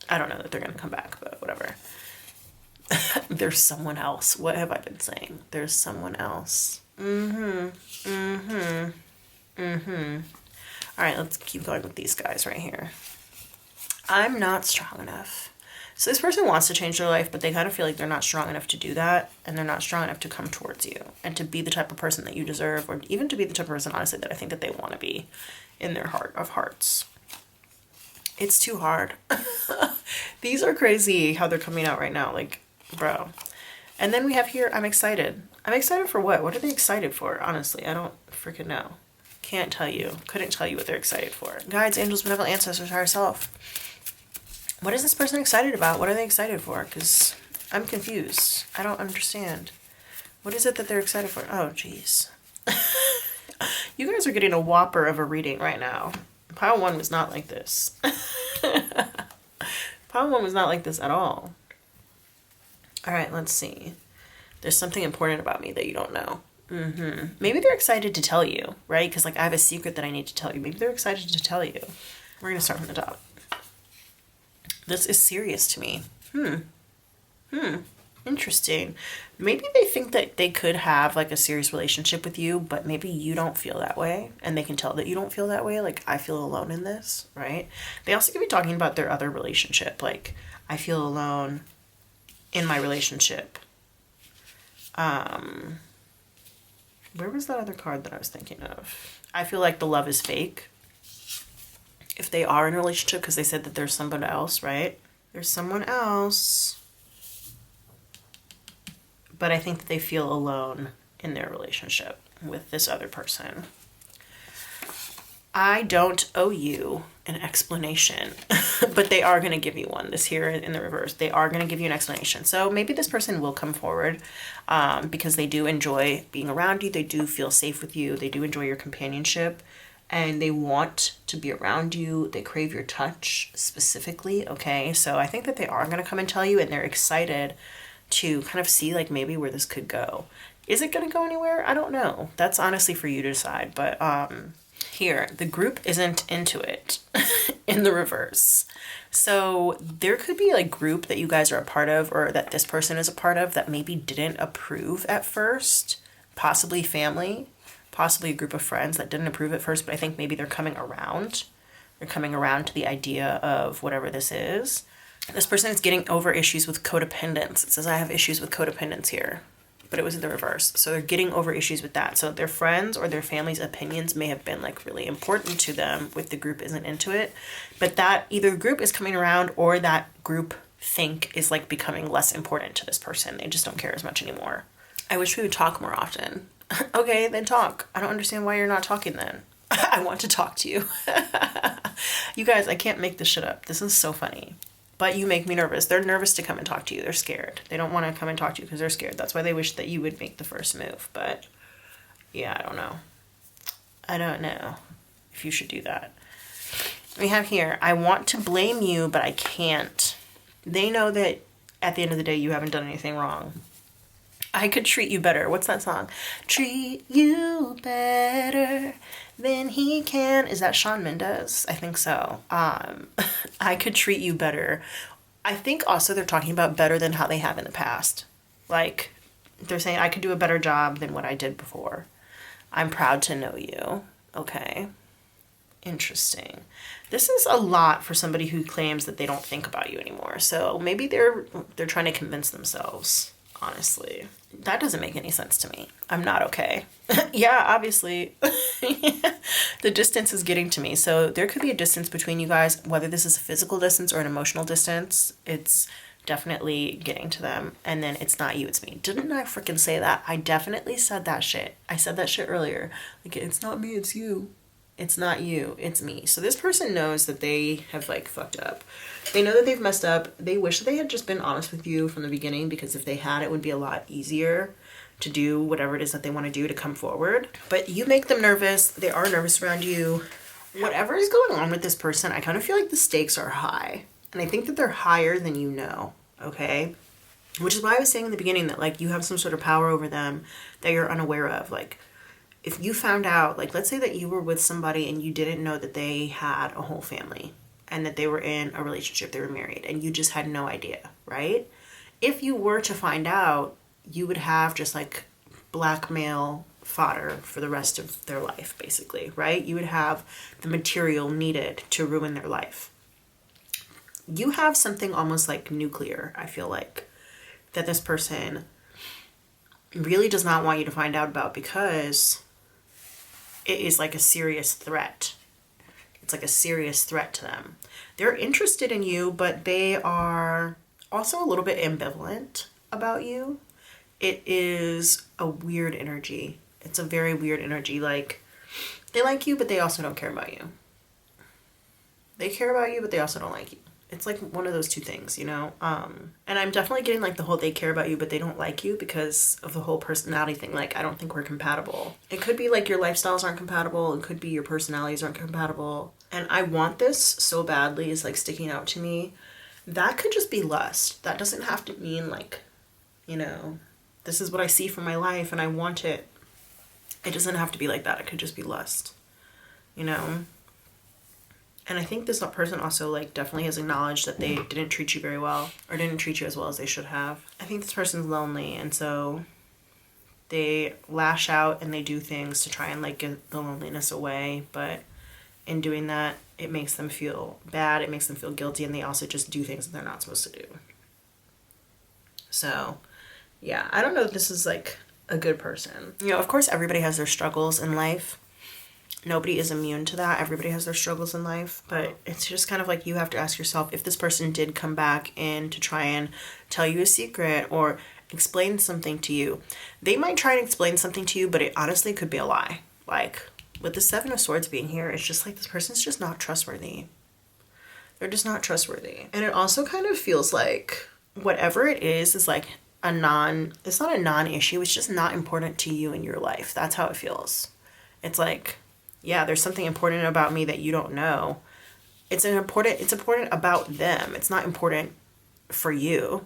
they're going to come back, but whatever. There's someone else. What have I been saying? There's someone else. All right, let's keep going with these guys right here. I'm not strong enough. So this person wants to change their life, but they kind of feel like they're not strong enough to do that, and they're not strong enough to come towards you and to be the type of person that you deserve, or even to be the type of person, honestly, that I think that they want to be in their heart of hearts. It's too hard. These are crazy how they're coming out right now, like, bro. And then we have here, I'm excited. I'm excited for what? What are they excited for? Honestly, I don't freaking know. Can't tell you. Couldn't tell you what they're excited for. Guides, angels, benevolent ancestors, higher self. What is this person excited about? What are they excited for? Because I'm confused. I don't understand. What is it that they're excited for? Oh, jeez. You guys are getting a whopper of a reading right now. Pile 1 was not like this. Pile 1 was not like this at all. All right, let's see. There's something important about me that you don't know. Maybe they're excited to tell you, right? Because like I have a secret that I need to tell you. Maybe they're excited to tell you. We're going to start from the top. This is serious to me. Interesting. Maybe they think that they could have like a serious relationship with you, but maybe you don't feel that way, and they can tell that you don't feel that way. Like, I feel alone in this, right? They also could be talking about their other relationship. Like, I feel alone in my relationship. Where was that other card that I was thinking of? I feel like the love is fake. If they are in a relationship, because they said that there's someone else, right? There's someone else. But I think that they feel alone in their relationship with this other person. I don't owe you an explanation, but they are going to give you one. This here in the reverse, they are going to give you an explanation. So maybe this person will come forward because they do enjoy being around you. They do feel safe with you. They do enjoy your companionship and they want to be around you. They crave your touch specifically. Okay. So I think that they are going to come and tell you, and they're excited to kind of see like maybe where this could go. Is it going to go anywhere? I don't know. That's honestly for you to decide. But here, the group isn't into it in the reverse. So there could be a group that you guys are a part of, or that this person is a part of, that maybe didn't approve at first. Possibly family, possibly a group of friends that didn't approve at first, but I think maybe they're coming around. They're coming around to the idea of whatever this is. This person is getting over issues with codependence. It says I have issues with codependence here, but it was in the reverse. So they're getting over issues with that. So their friends or their family's opinions may have been like really important to them if the group isn't into it. But that either group is coming around or that group think is like becoming less important to this person. They just don't care as much anymore. I wish we would talk more often. Okay, then talk. I don't understand why you're not talking then. I want to talk to you. You guys, I can't make this shit up. This is so funny. But you make me nervous. They're nervous to come and talk to you. They're scared. They don't want to come and talk to you because they're scared. That's why they wish that you would make the first move. But yeah, I don't know. I don't know if you should do that. We have here, I want to blame you, but I can't. They know that at the end of the day, you haven't done anything wrong. I could treat you better. What's that song? Treat you better than he can. Is that Shawn Mendes? I think so. I could treat you better. I think also they're talking about better than how they have in the past. Like, they're saying I could do a better job than what I did before. I'm proud to know you. Okay. Interesting. This is a lot for somebody who claims that they don't think about you anymore. So maybe they're trying to convince themselves. Honestly, that doesn't make any sense to me. I'm not okay. Yeah, obviously. The distance is getting to me. So there could be a distance between you guys, whether this is a physical distance or an emotional distance. It's definitely getting to them. And then it's not you, it's me. Didn't I freaking say that? I definitely said that shit. I said that shit earlier. Like, it's not me, it's you. It's not you, it's me. So this person knows that they have like fucked up. They know that they've messed up. They wish they had just been honest with you from the beginning, because if they had, it would be a lot easier to do whatever it is that they want to do to come forward. But you make them nervous. They are nervous around you. Whatever is going on with this person, I kind of feel like the stakes are high. And I think that they're higher than you know, okay? Which is why I was saying in the beginning that like you have some sort of power over them that you're unaware of. Like, if you found out, like, let's say that you were with somebody and you didn't know that they had a whole family and that they were in a relationship, they were married, and you just had no idea, right? If you were to find out, you would have just like blackmail fodder for the rest of their life, basically, right? You would have the material needed to ruin their life. You have something almost like nuclear, I feel like, that this person really does not want you to find out about, because it is like a serious threat. It's like a serious threat to them. They're interested in you, but they are also a little bit ambivalent about you. It is a weird energy. It's a very weird energy. Like, they like you, but they also don't care about you. They care about you, but they also don't like you. It's like one of those two things, you know? And I'm definitely getting like the whole they care about you, but they don't like you because of the whole personality thing. Like, I don't think we're compatible. It could be like your lifestyles aren't compatible. It could be your personalities aren't compatible. And I want this so badly is like sticking out to me. That could just be lust. That doesn't have to mean like, you know, this is what I see from my life and I want it. It doesn't have to be like that. It could just be lust, you know? And I think this person also like definitely has acknowledged that they didn't treat you very well or didn't treat you as well as they should have. I think this person's lonely, and so they lash out and they do things to try and like get the loneliness away. But in doing that, it makes them feel bad. It makes them feel guilty, and they also just do things that they're not supposed to do. So yeah, I don't know if this is like a good person. You know, of course, everybody has their struggles in life. Nobody is immune to that. Everybody has their struggles in life, but it's just kind of like you have to ask yourself, if this person did come back in to try and tell you a secret or explain something to you, they might try and explain something to you, but it honestly could be a lie. Like, with the Seven of Swords being here, it's just like this person's just not trustworthy. They're just not trustworthy. And it also kind of feels like whatever it is like it's not a non-issue. It's just not important to you in your life. That's how it feels. It's like, yeah, there's something important about me that you don't know. It's important about them. It's not important for you.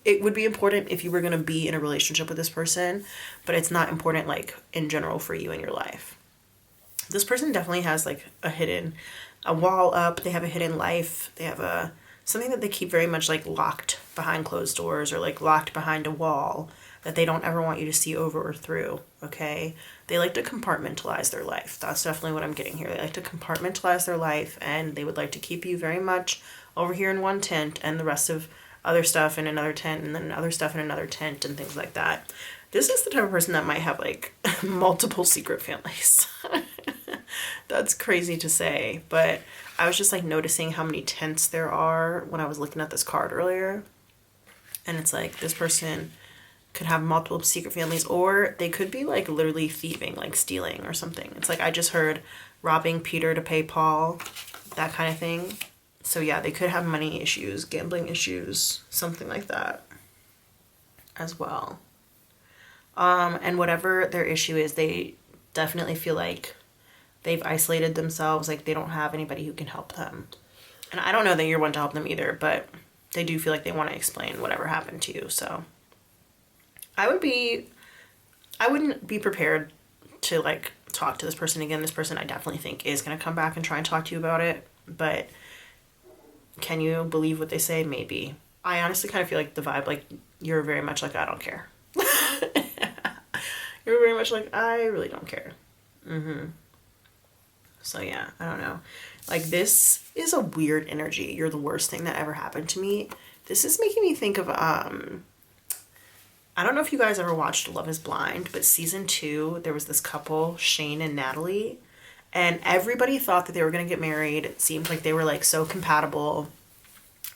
It would be important if you were going to be in a relationship with this person, but it's not important like in general for you in your life. This person definitely has like a wall up. They have a hidden life. They have something that they keep very much like locked behind closed doors or like locked behind a wall that they don't ever want you to see over or through, okay? They like to compartmentalize their life. That's definitely what I'm getting here. They like to compartmentalize their life, and they would like to keep you very much over here in one tent and the rest of other stuff in another tent and then other stuff in another tent and things like that. This is the type of person that might have like multiple secret families. That's crazy to say, but I was just like noticing how many tents there are when I was looking at this card earlier. And it's like this person could have multiple secret families, or they could be like literally thieving, like stealing or something. It's like I just heard robbing Peter to pay Paul, that kind of thing. So yeah, they could have money issues, gambling issues, something like that as well. And whatever their issue is, they definitely feel like they've isolated themselves, like they don't have anybody who can help them. And I don't know that you're one to help them either, but they do feel like they want to explain whatever happened to you. So I wouldn't be prepared to like talk to this person again. This person I definitely think is going to come back and try and talk to you about it, but can you believe what they say? Maybe. I honestly kind of feel like the vibe, like you're very much like, I don't care. You're very much like, I really don't care. So yeah, I don't know. Like this is a weird energy. You're the worst thing that ever happened to me. This is making me think of, I don't know if you guys ever watched Love is Blind, but season 2, there was this couple, Shane and Natalie, and everybody thought that they were going to get married. It seemed like they were like so compatible.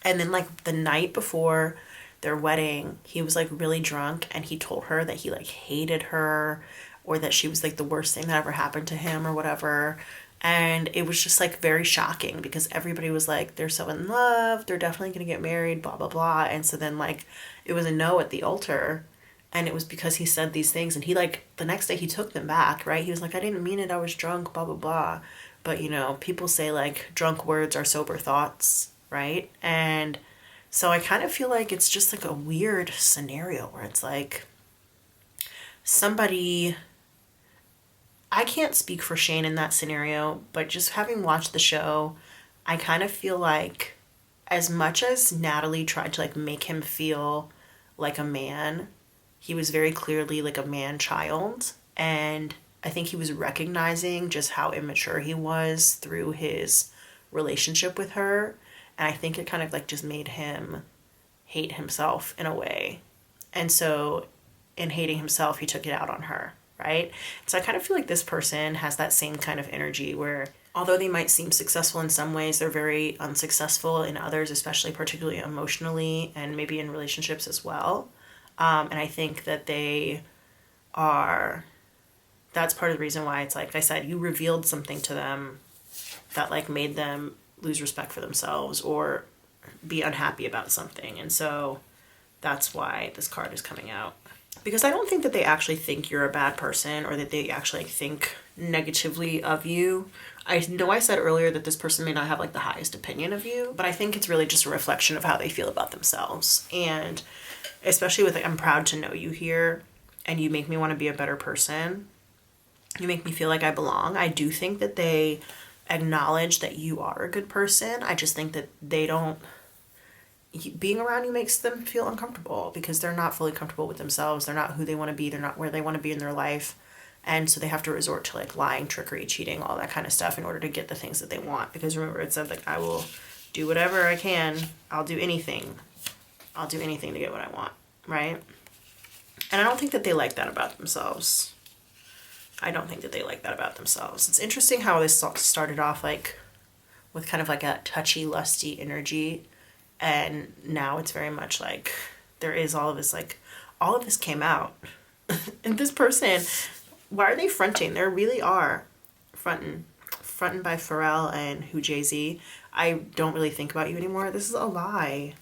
And then like the night before their wedding, he was like really drunk and he told her that he like hated her or that she was like the worst thing that ever happened to him or whatever. And it was just like very shocking because everybody was like, they're so in love, they're definitely going to get married, blah, blah, blah. And so then like it was a no at the altar. And it was because he said these things, and he like the next day he took them back, right? He was like, I didn't mean it, I was drunk, blah, blah, blah. But you know, people say like drunk words are sober thoughts, right? And so I kind of feel like it's just like a weird scenario where it's like somebody, I can't speak for Shane in that scenario, but just having watched the show, I kind of feel like as much as Natalie tried to like make him feel like a man, he was very clearly like a man child. And I think he was recognizing just how immature he was through his relationship with her. And I think it kind of like just made him hate himself in a way. And so in hating himself, he took it out on her, right? So I kind of feel like this person has that same kind of energy where although they might seem successful in some ways, they're very unsuccessful in others, especially particularly emotionally and maybe in relationships as well. And I think that that's part of the reason why it's like I said, you revealed something to them that like made them lose respect for themselves or be unhappy about something. And so that's why this card is coming out. Because I don't think that they actually think you're a bad person or that they actually think negatively of you. I know I said earlier that this person may not have like the highest opinion of you, but I think it's really just a reflection of how they feel about themselves. And especially with like, I'm proud to know you here and you make me want to be a better person. You make me feel like I belong. I do think that they acknowledge that you are a good person. I just think that being around you makes them feel uncomfortable because they're not fully comfortable with themselves. They're not who they want to be. They're not where they want to be in their life. And so they have to resort to like lying, trickery, cheating, all that kind of stuff in order to get the things that they want. Because remember, it said like, I will do whatever I can. I'll do anything. I'll do anything to get what I want, right? And I don't think that they like that about themselves. I don't think that they like that about themselves. It's interesting how this started off like with kind of like a touchy, lusty energy. And now it's very much like there is all of this came out. And this person, why are they fronting? There really are Frontin' by Pharrell and who Jay-Z. I don't really think about you anymore. This is a lie.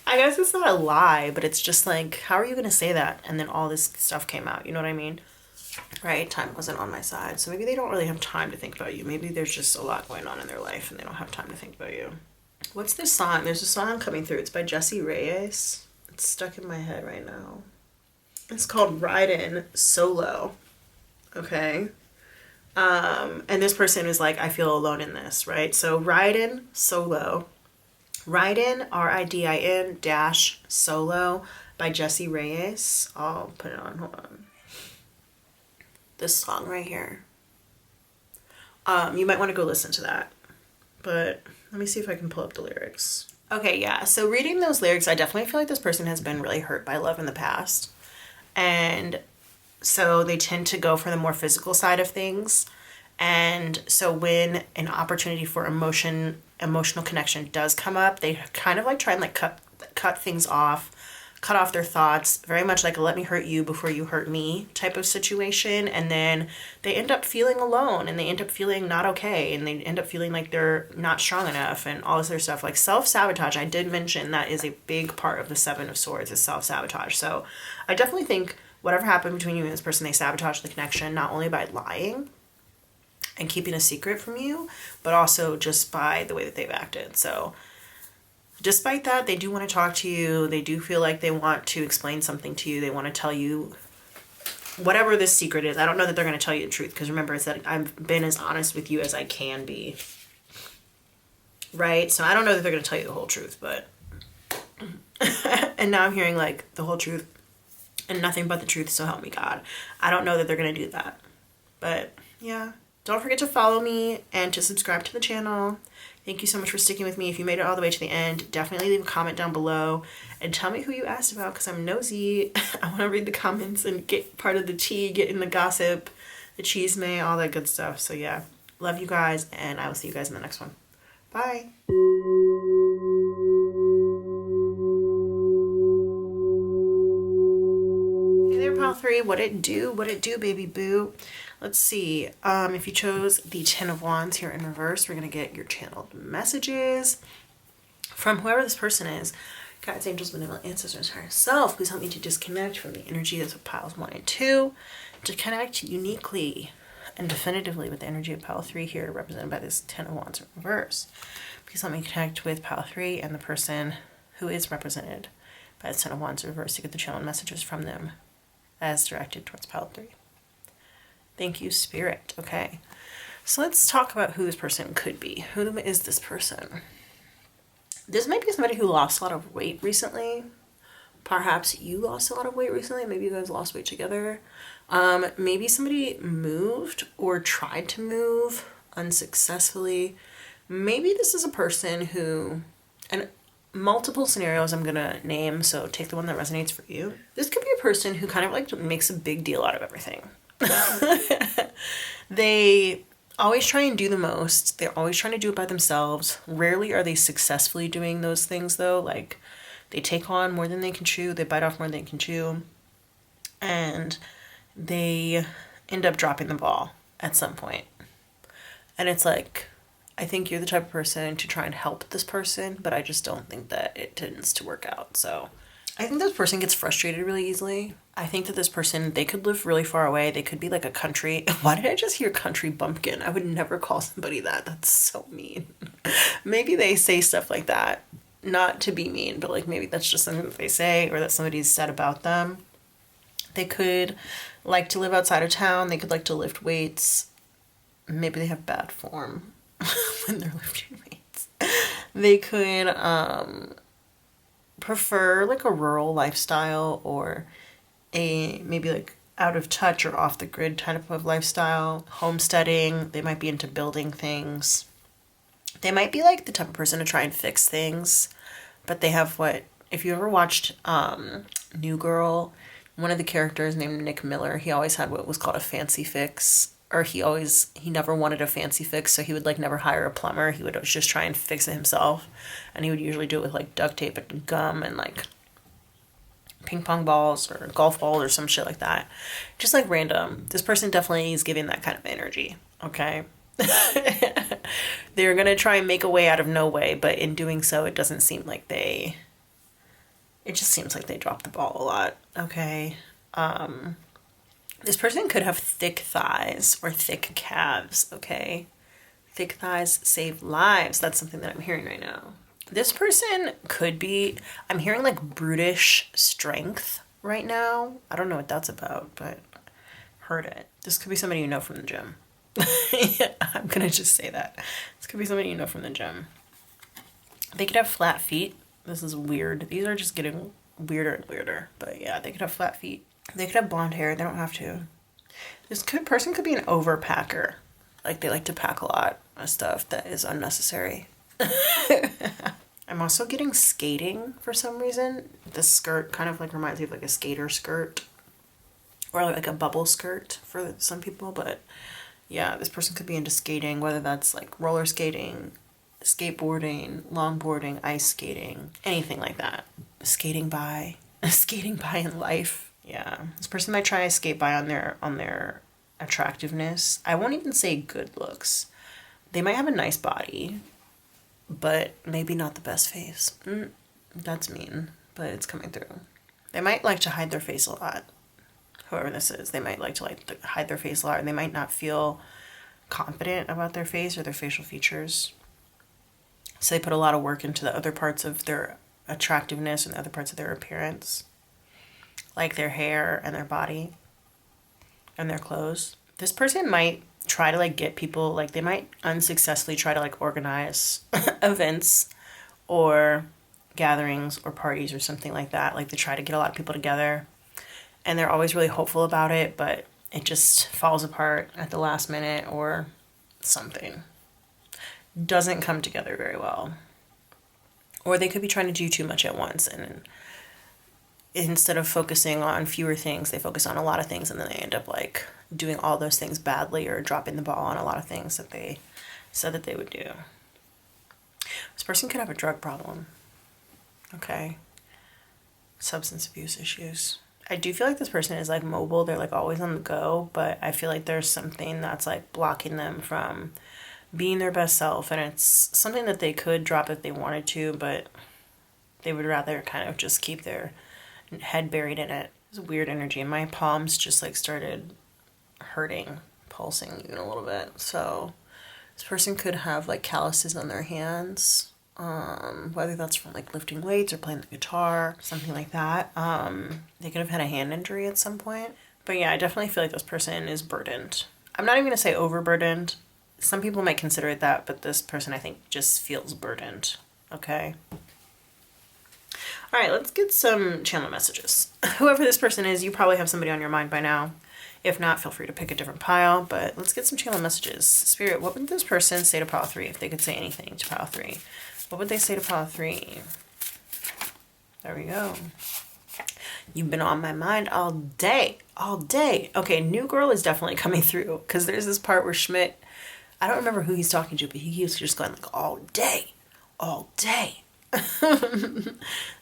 I guess it's not a lie, but it's just like, how are you going to say that? And then all this stuff came out. You know what I mean? Right? Time wasn't on my side. So maybe they don't really have time to think about you. Maybe there's just a lot going on in their life and they don't have time to think about you. What's this song? There's a song coming through. It's by Jessie Reyes. It's stuck in my head right now. It's called Ride Solo. Okay? And this person is like, I feel alone in this, right? So Ridin' Solo. Ridin', RIDIN dash solo by Jessie Reyes. I'll put it on, hold on. This song right here. You might want to go listen to that. But let me see if I can pull up the lyrics. Okay, yeah. So reading those lyrics, I definitely feel like this person has been really hurt by love in the past. And so they tend to go for the more physical side of things. And so when an opportunity for emotional connection does come up, they kind of like try and like cut things off, cut off their thoughts, very much like a let me hurt you before you hurt me type of situation. And then they end up feeling alone and they end up feeling not okay. And they end up feeling like they're not strong enough and all this other stuff. Like self-sabotage, I did mention that is a big part of the Seven of Swords is self-sabotage. So I definitely think whatever happened between you and this person, they sabotage the connection, not only by lying and keeping a secret from you, but also just by the way that they've acted. So despite that, they do want to talk to you. They do feel like they want to explain something to you. They want to tell you whatever this secret is. I don't know that they're going to tell you the truth because remember, it's that I've been as honest with you as I can be. Right? So I don't know that they're going to tell you the whole truth, but... and now I'm hearing like the whole truth and nothing but the truth, so help me God. I don't know that they're going to do that. But yeah, don't forget to follow me and to subscribe to the channel. Thank you so much for sticking with me. If you made it all the way to the end, definitely leave a comment down below and tell me who you asked about because I'm nosy. I want to read the comments and get part of the tea, get in the gossip, the chisme, all that good stuff. So yeah, love you guys and I will see you guys in the next one. Bye. Hey there, pile 3. What it do? What it do, baby boo? Let's see. If you chose the Ten of Wands here in reverse, we're going to get your channeled messages from whoever this person is. Guides, angels, benevolent ancestors, higher self. Please help me to disconnect from the energy of piles 1 and 2. To connect uniquely and definitively with the energy of pile 3 here, represented by this Ten of Wands in reverse. Please let me connect with pile 3 and the person who is represented by the Ten of Wands in reverse to get the channeled messages from them as directed towards pile 3. Thank you, Spirit. Okay, so let's talk about who this person could be. Who is this person? This might be somebody who lost a lot of weight recently. Perhaps you lost a lot of weight recently. Maybe you guys lost weight together. Maybe somebody moved or tried to move unsuccessfully. Maybe this is a person who, and multiple scenarios I'm gonna name, so take the one that resonates for you. This could be a person who kind of like makes a big deal out of everything. They always try and do the most. They're always trying to do it by themselves. Rarely are they successfully doing those things though. Like they take on more than they can chew. They bite off more than they can chew. And they end up dropping the ball at some point. And it's like, I think you're the type of person to try and help this person, but I just don't think that it tends to work out. So I think this person gets frustrated really easily. I think that this person, they could live really far away. They could be like a country. Why did I just hear country bumpkin? I would never call somebody that. That's so mean. Maybe they say stuff like that, not to be mean, but like maybe that's just something that they say or that somebody's said about them. They could like to live outside of town. They could like to lift weights. Maybe they have bad form when they're lifting weights. They could prefer like a rural lifestyle or a maybe like out of touch or off the grid type of lifestyle. Homesteading. They might be into building things. They might be like the type of person to try and fix things, but they have what, if you ever watched New Girl, one of the characters named Nick Miller, he always had what was called a fancy fix, or he never wanted a fancy fix, so he would like never hire a plumber. He would just try and fix it himself, and he would usually do it with like duct tape and gum and like ping pong balls or golf balls or some shit like that. Just like random. This person definitely is giving that kind of energy, okay? They're gonna try and make a way out of no way, but in doing so, it doesn't seem like it just seems like they drop the ball a lot, okay? This person could have thick thighs or thick calves, okay? Thick thighs save lives. That's something that I'm hearing right now. This person could be, I'm hearing like brutish strength right now. I don't know what that's about, but heard it. This could be somebody you know from the gym. Yeah, I'm gonna just say that. This could be somebody you know from the gym. They could have flat feet. This is weird. These are just getting weirder and weirder. But yeah, they could have flat feet. They could have blonde hair. They don't have to. This person could be an overpacker. Like they like to pack a lot of stuff that is unnecessary. I'm also getting skating for some reason. This skirt kind of like reminds me of like a skater skirt or like a bubble skirt for some people. But yeah, this person could be into skating, whether that's like roller skating, skateboarding, longboarding, ice skating, anything like that. Skating by in life. Yeah, this person might try to skate by on their attractiveness. I won't even say good looks. They might have a nice body, but maybe not the best face. That's mean, but it's coming through. They might like to hide their face a lot. Whoever this is, they might like to hide their face a lot, and they might not feel confident about their face or their facial features. So they put a lot of work into the other parts of their attractiveness and the other parts of their appearance, like their hair and their body and their clothes. This person might try to like get people, like they might unsuccessfully try to like organize events or gatherings or parties or something like that. Like they try to get a lot of people together and they're always really hopeful about it, but it just falls apart at the last minute or something. Doesn't come together very well. Or they could be trying to do too much at once, and instead of focusing on fewer things, they focus on a lot of things, and then they end up like doing all those things badly or dropping the ball on a lot of things that they said that they would do. This person could have a drug problem. Okay. Substance abuse issues. I do feel like this person is like mobile. They're like always on the go, but I feel like there's something that's like blocking them from being their best self, and it's something that they could drop if they wanted to, but they would rather kind of just keep their head buried in it. It's a weird energy, and my palms just like started hurting, pulsing even a little bit. So this person could have like calluses on their hands, whether that's from like lifting weights or playing the guitar, something like that. They could have had a hand injury at some point. But yeah, I definitely feel like this person is burdened. I'm not even gonna say overburdened. Some people might consider it that, but this person I think just feels burdened. Okay. All right, let's get some channel messages. Whoever this person is, you probably have somebody on your mind by now. If not, feel free to pick a different pile, but let's get some channel messages. Spirit, what would this person say to pile 3 if they could say anything to pile 3? What would they say to pile 3? There we go. You've been on my mind all day. Okay, new girl is definitely coming through, because there's this part where Schmidt, I don't remember who he's talking to, but he keeps just going like all day.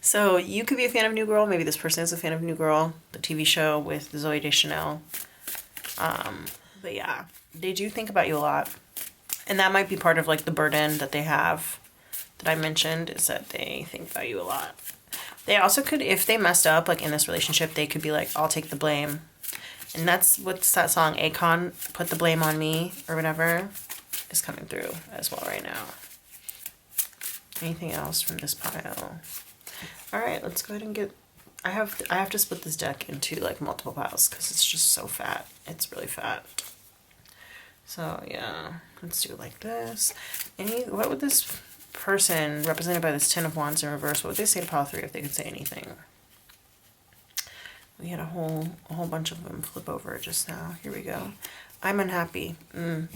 So you could be a fan of New Girl. Maybe this person is a fan of New Girl, the TV show with Zooey Deschanel. But yeah, they do think about you a lot. And that might be part of like the burden that they have that I mentioned, is that they think about you a lot. They also could, if they messed up like in this relationship, they could be like, I'll take the blame. And that's what's that song, Akon, Put the Blame on Me, or whatever, is coming through as well right now. Anything else from this pile? All right, let's go ahead and get, I have to split this deck into like multiple piles because it's just so fat. It's really fat. So yeah, let's do it like this. What would this person represented by this 10 of Wands in reverse, what would they say to pile 3 if they could say anything? We had a whole bunch of them flip over just now. Here we go. I'm unhappy. I'm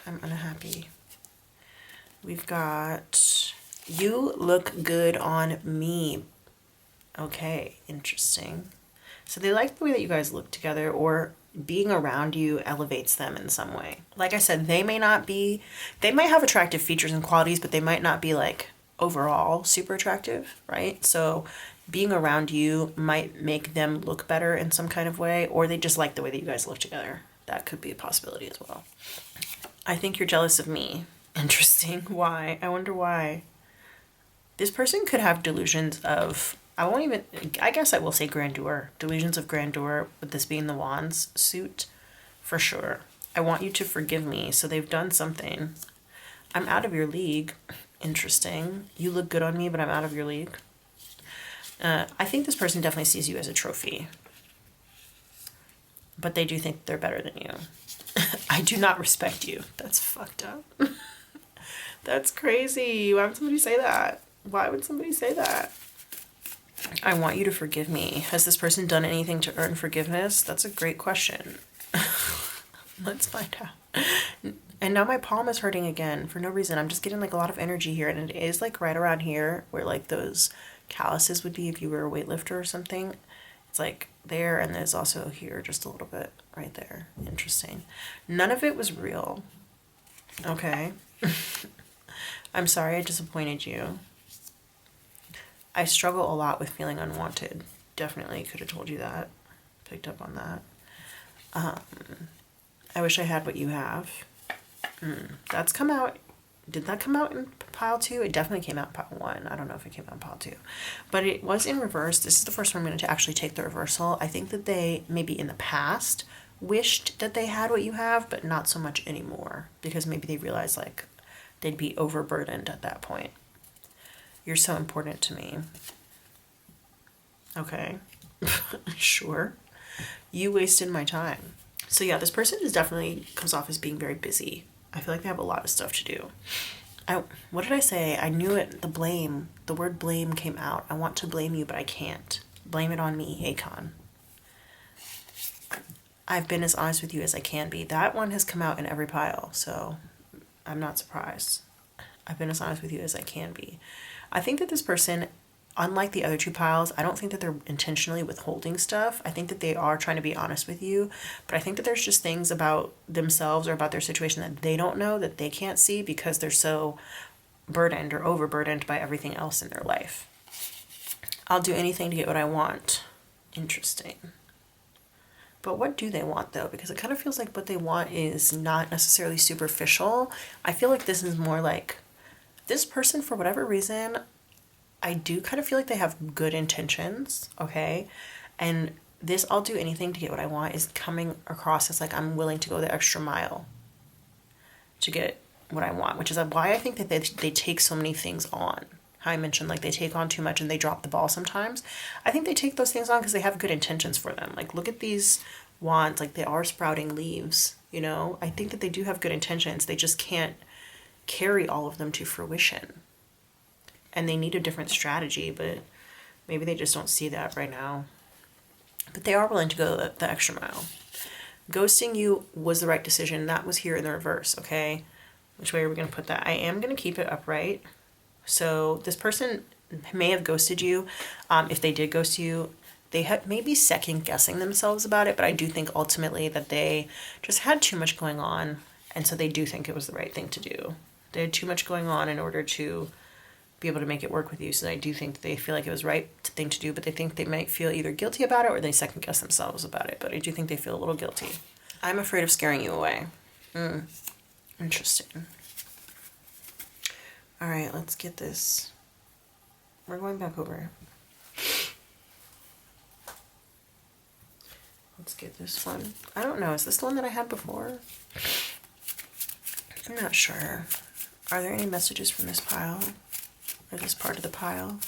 unhappy. We've got, you look good on me. Okay, interesting. So they like the way that you guys look together, or being around you elevates them in some way. Like I said, they might have attractive features and qualities, but they might not be like overall super attractive, right? So being around you might make them look better in some kind of way, or they just like the way that you guys look together. That could be a possibility as well. I think you're jealous of me. Interesting. Why? I wonder why. This person could have delusions of, I guess I will say grandeur. Delusions of grandeur, with this being the Wands suit, for sure. I want you to forgive me, so they've done something. I'm out of your league. Interesting. You look good on me, but I'm out of your league. I think this person definitely sees you as a trophy. But they do think they're better than you. I do not respect you. That's fucked up. That's crazy. Why would somebody say that? Why would somebody say that? I want you to forgive me. Has this person done anything to earn forgiveness? That's a great question. Let's find out. And now my palm is hurting again for no reason. I'm just getting like a lot of energy here, and it is like right around here where like those calluses would be if you were a weightlifter or something. It's like there, and there's also here just a little bit right there. Interesting. None of it was real. Okay. I'm sorry I disappointed you. I struggle a lot with feeling unwanted. Definitely could have told you that. Picked up on that. I wish I had what you have. That's come out. Did that come out in pile 2? It definitely came out in pile 1. I don't know if it came out in pile 2. But it was in reverse. This is the first time I'm going to actually take the reversal. I think that they, maybe in the past, wished that they had what you have, but not so much anymore. Because maybe they realized, like, they'd be overburdened at that point. You're so important to me. Okay. Sure. You wasted my time. So yeah, this person is definitely comes off as being very busy. I feel like they have a lot of stuff to do. What did I say? I knew it. The word blame came out. I want to blame you, but I can't. Blame it on me, Akon. I've been as honest with you as I can be. That one has come out in every pile, so I'm not surprised. I've been as honest with you as I can be. I think that this person, unlike the other 2 piles, I don't think that they're intentionally withholding stuff. I think that they are trying to be honest with you, but I think that there's just things about themselves or about their situation that they don't know, that they can't see because they're so burdened or overburdened by everything else in their life. I'll do anything to get what I want. Interesting. But what do they want though? Because it kind of feels like what they want is not necessarily superficial. I feel like this is more like this person, for whatever reason, I do kind of feel like they have good intentions, okay? And this I'll do anything to get what I want is coming across as like I'm willing to go the extra mile to get what I want, which is why I think that they take so many things on. How I mentioned, like, they take on too much and they drop the ball sometimes. I think they take those things on because they have good intentions for them. Like, look at these wands, like they are sprouting leaves, you know? I think that they do have good intentions. They just can't carry all of them to fruition. And they need a different strategy, but maybe they just don't see that right now. But they are willing to go the extra mile. Ghosting you was the right decision. That was here in the reverse, okay? Which way are we going to put that? I am going to keep it upright. So this person may have ghosted you. If they did ghost you, they had maybe second guessing themselves about it, but I do think ultimately that they just had too much going on, and so they do think it was the right thing to do. They had too much going on in order to be able to make it work with you. So I do think they feel like it was the right thing to do, but they think they might feel either guilty about it or they second guess themselves about it. But I do think they feel a little guilty. I'm afraid of scaring you away. Interesting. All right, let's get this. We're going back over. Let's get this one. I don't know. Is this the one that I had before? I'm not sure. Are there any messages from this pile? Or this part of the pile?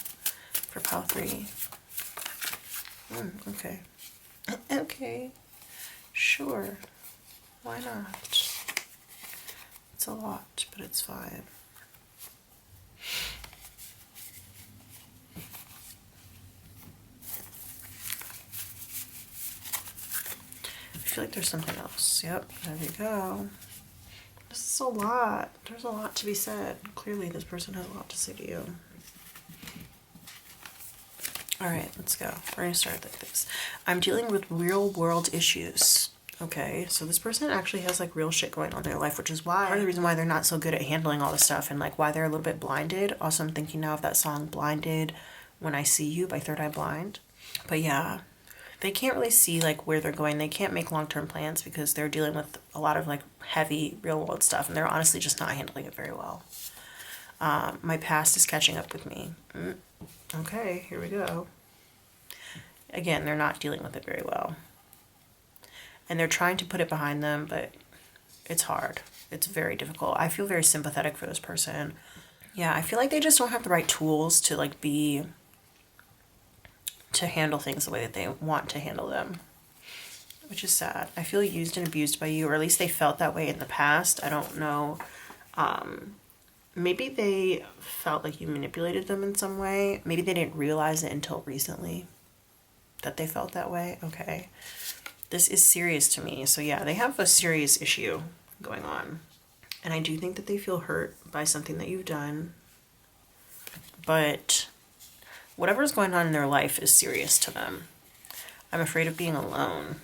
For pile 3? Okay. Okay. Sure. Why not? It's a lot, but it's fine. I feel like there's something else. Yep, there we go. This is a lot. There's a lot to be said. Clearly, this person has a lot to say to you. All right, let's go. We're going to start like this. I'm dealing with real world issues. Okay, so this person actually has like real shit going on in their life, which is why part of the reason why they're not so good at handling all this stuff, and like why they're a little bit blinded. Also, I'm thinking now of that song Blinded When I See You by Third Eye Blind. But yeah, they can't really see like where they're going. They can't make long-term plans because they're dealing with a lot of like heavy real world stuff, and they're honestly just not handling it very well. My past is catching up with me. Okay, here we go. Again, they're not dealing with it very well. And they're trying to put it behind them, but it's hard. It's very difficult. I feel very sympathetic for this person. Yeah, I feel like they just don't have the right tools to like to handle things the way that they want to handle them, which is sad. I feel used and abused by you, or at least they felt that way in the past. I don't know. Maybe they felt like you manipulated them in some way. Maybe they didn't realize it until recently that they felt that way. Okay. This is serious to me. So yeah, they have a serious issue going on. And I do think that they feel hurt by something that you've done. But whatever's going on in their life is serious to them. I'm afraid of being alone.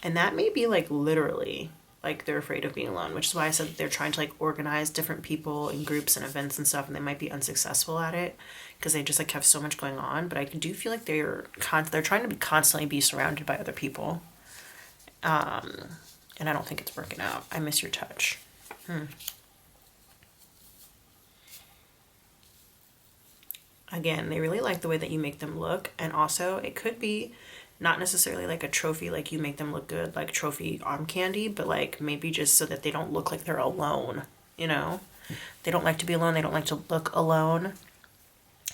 And that may be like literally like they're afraid of being alone, which is why I said that they're trying to like organize different people in groups and events and stuff, and they might be unsuccessful at it because they just like have so much going on. But I do feel like they're trying to constantly be surrounded by other people. And I don't think it's working out. I miss your touch. Again, they really like the way that you make them look, and also it could be not necessarily like a trophy, like you make them look good, like trophy arm candy, but like maybe just so that they don't look like they're alone, you know? They don't like to be alone. They don't like to look alone.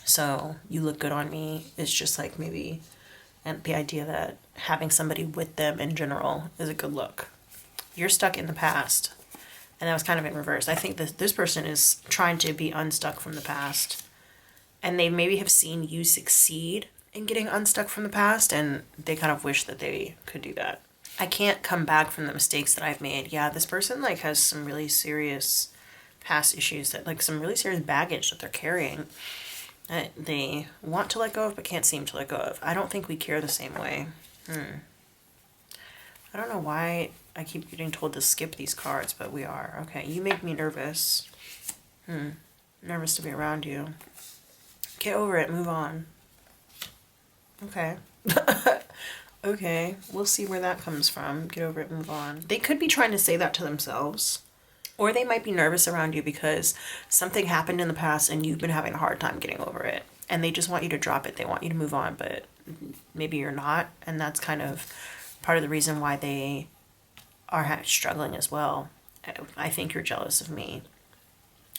So you look good on me is just like maybe, and the idea that having somebody with them in general is a good look. You're stuck in the past, and that was kind of in reverse. I think that this person is trying to be unstuck from the past, and they maybe have seen you succeed in getting unstuck from the past, and they kind of wish that they could do that. I can't come back from the mistakes that I've made. Yeah, this person like has some really serious past issues, that like some really serious baggage that they're carrying that they want to let go of but can't seem to let go of. I don't think we care the same way. I don't know why I keep getting told to skip these cards, but we are. Okay, you make me nervous. Nervous to be around you. Get over it, move on. Okay. Okay, we'll see where that comes from. Get over it, move on. They could be trying to say that to themselves. Or they might be nervous around you because something happened in the past and you've been having a hard time getting over it. And they just want you to drop it. They want you to move on, but maybe you're not. And that's kind of part of the reason why they are struggling as well. I think you're jealous of me.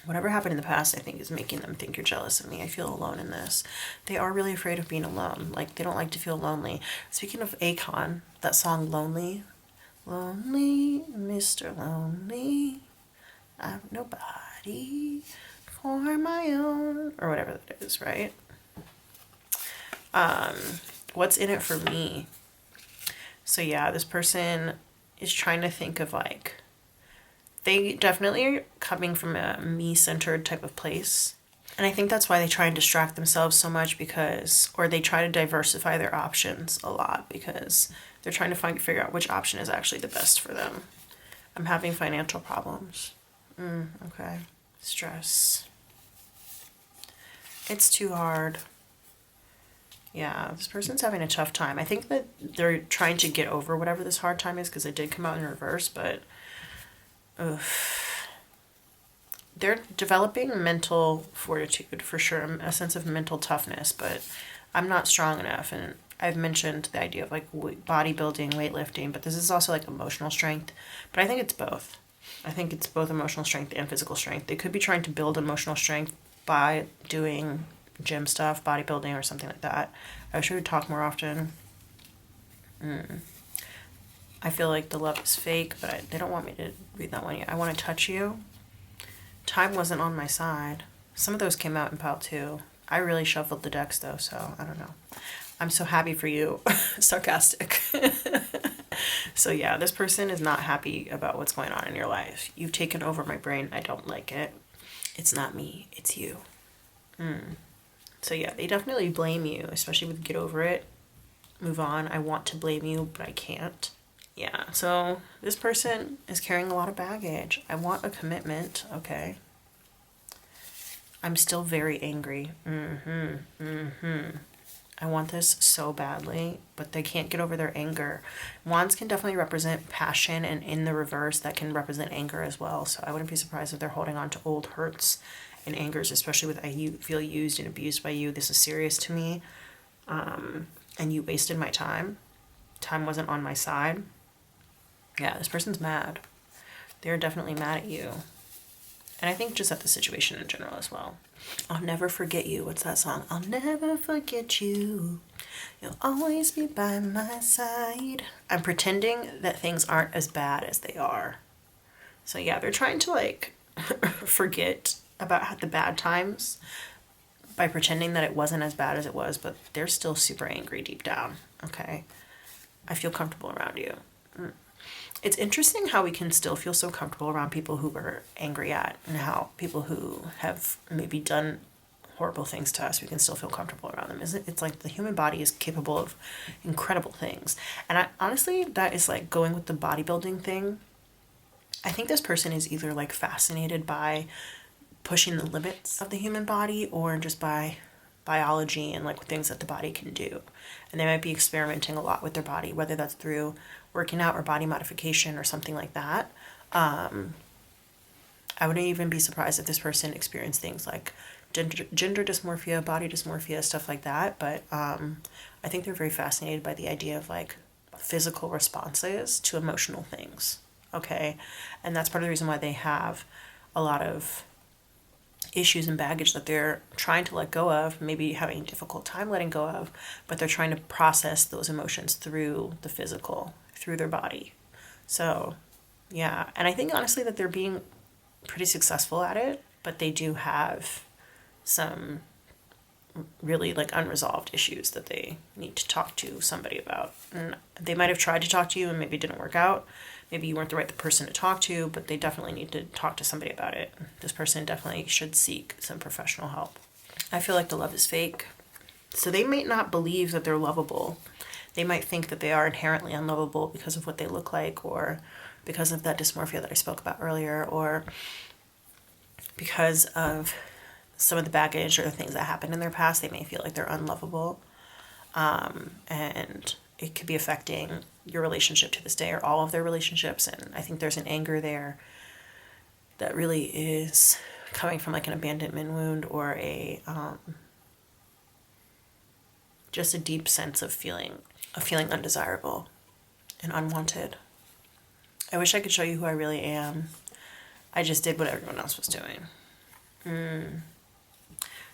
Whatever happened in the past, I think, is making them think you're jealous of me. I feel alone in this. They are really afraid of being alone. Like, they don't like to feel lonely. Speaking of Akon, that song Lonely. Lonely, Mr. Lonely. I've nobody for my own. Or whatever that is, right? What's in it for me? So yeah, this person is trying to think of like, they definitely are coming from a me-centered type of place. And I think that's why they try and distract themselves so much or they try to diversify their options a lot because they're trying to figure out which option is actually the best for them. I'm having financial problems. Okay. Stress. It's too hard. Yeah, this person's having a tough time. I think that they're trying to get over whatever this hard time is because it did come out in reverse, but they're developing mental fortitude for sure, a sense of mental toughness, but I'm not strong enough. And I've mentioned the idea of like bodybuilding, weightlifting, but this is also like emotional strength. But I think it's both. I think it's both emotional strength and physical strength. They could be trying to build emotional strength by doing gym stuff, bodybuilding or something like that. I should talk more often. I feel like the love is fake, but they don't want me to read that one yet. I want to touch you. Time wasn't on my side. Some of those came out in pile 2. I really shuffled the decks though, so I don't know. I'm so happy for you. Sarcastic. So yeah, this person is not happy about what's going on in your life. You've taken over my brain. I don't like it. It's not me. It's you. So yeah, they definitely blame you, especially with get over it. Move on. I want to blame you, but I can't. Yeah, so this person is carrying a lot of baggage. I want a commitment, okay? I'm still very angry. I want this so badly, but they can't get over their anger. Wands can definitely represent passion, and in the reverse, that can represent anger as well. So I wouldn't be surprised if they're holding on to old hurts and angers, especially with I feel used and abused by you. This is serious to me, and you wasted my time. Time wasn't on my side. Yeah, this person's mad. They're definitely mad at you. And I think just at the situation in general as well. I'll never forget you. What's that song? I'll never forget you. You'll always be by my side. I'm pretending that things aren't as bad as they are. So yeah, they're trying to like forget about the bad times by pretending that it wasn't as bad as it was, but they're still super angry deep down. Okay. I feel comfortable around you. It's interesting how we can still feel so comfortable around people who we're angry at, and how people who have maybe done horrible things to us, we can still feel comfortable around them. Isn't it? It's like the human body is capable of incredible things. And I honestly, that is like going with the bodybuilding thing. I think this person is either like fascinated by pushing the limits of the human body, or just by biology and like things that the body can do. And they might be experimenting a lot with their body, whether that's through working out or body modification or something like that. I wouldn't even be surprised if this person experienced things like gender dysmorphia, body dysmorphia, stuff like that. But I think they're very fascinated by the idea of like physical responses to emotional things. Okay. And that's part of the reason why they have a lot of issues and baggage that they're trying to let go of, maybe having a difficult time letting go of, but they're trying to process those emotions through the physical, through their body. So, yeah. And I think honestly that they're being pretty successful at it, but they do have some really like unresolved issues that they need to talk to somebody about. And they might have tried to talk to you and maybe it didn't work out. Maybe you weren't the right person to talk to, but they definitely need to talk to somebody about it. This person definitely should seek some professional help. I feel like the love is fake. So they might not believe that they're lovable. They might think that they are inherently unlovable because of what they look like, or because of that dysmorphia that I spoke about earlier, or because of some of the baggage or the things that happened in their past. They may feel like they're unlovable. And it could be affecting your relationship to this day, or all of their relationships. And I think there's an anger there that really is coming from like an abandonment wound, or a just a deep sense of feeling undesirable and unwanted. I wish I could show you who I really am. I just did what everyone else was doing.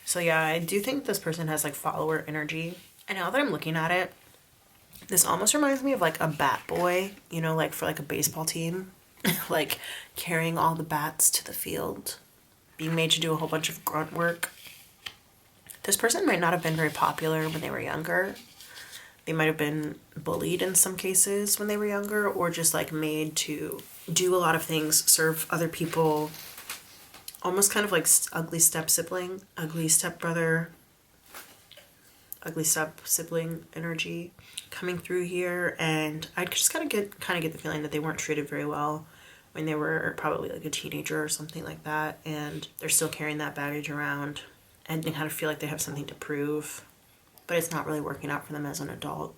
So yeah, I do think this person has like follower energy. And now that I'm looking at it, this almost reminds me of like a bat boy, you know, like for like a baseball team, like carrying all the bats to the field, being made to do a whole bunch of grunt work. This person might not have been very popular when they were younger. They might have been bullied in some cases when they were younger, or just like made to do a lot of things, serve other people, almost kind of like ugly step sibling, ugly step brother, ugly step sibling energy coming through here. And I just kind of get the feeling that they weren't treated very well when they were probably like a teenager or something like that, and they're still carrying that baggage around, and they kind of feel like they have something to prove, but it's not really working out for them as an adult,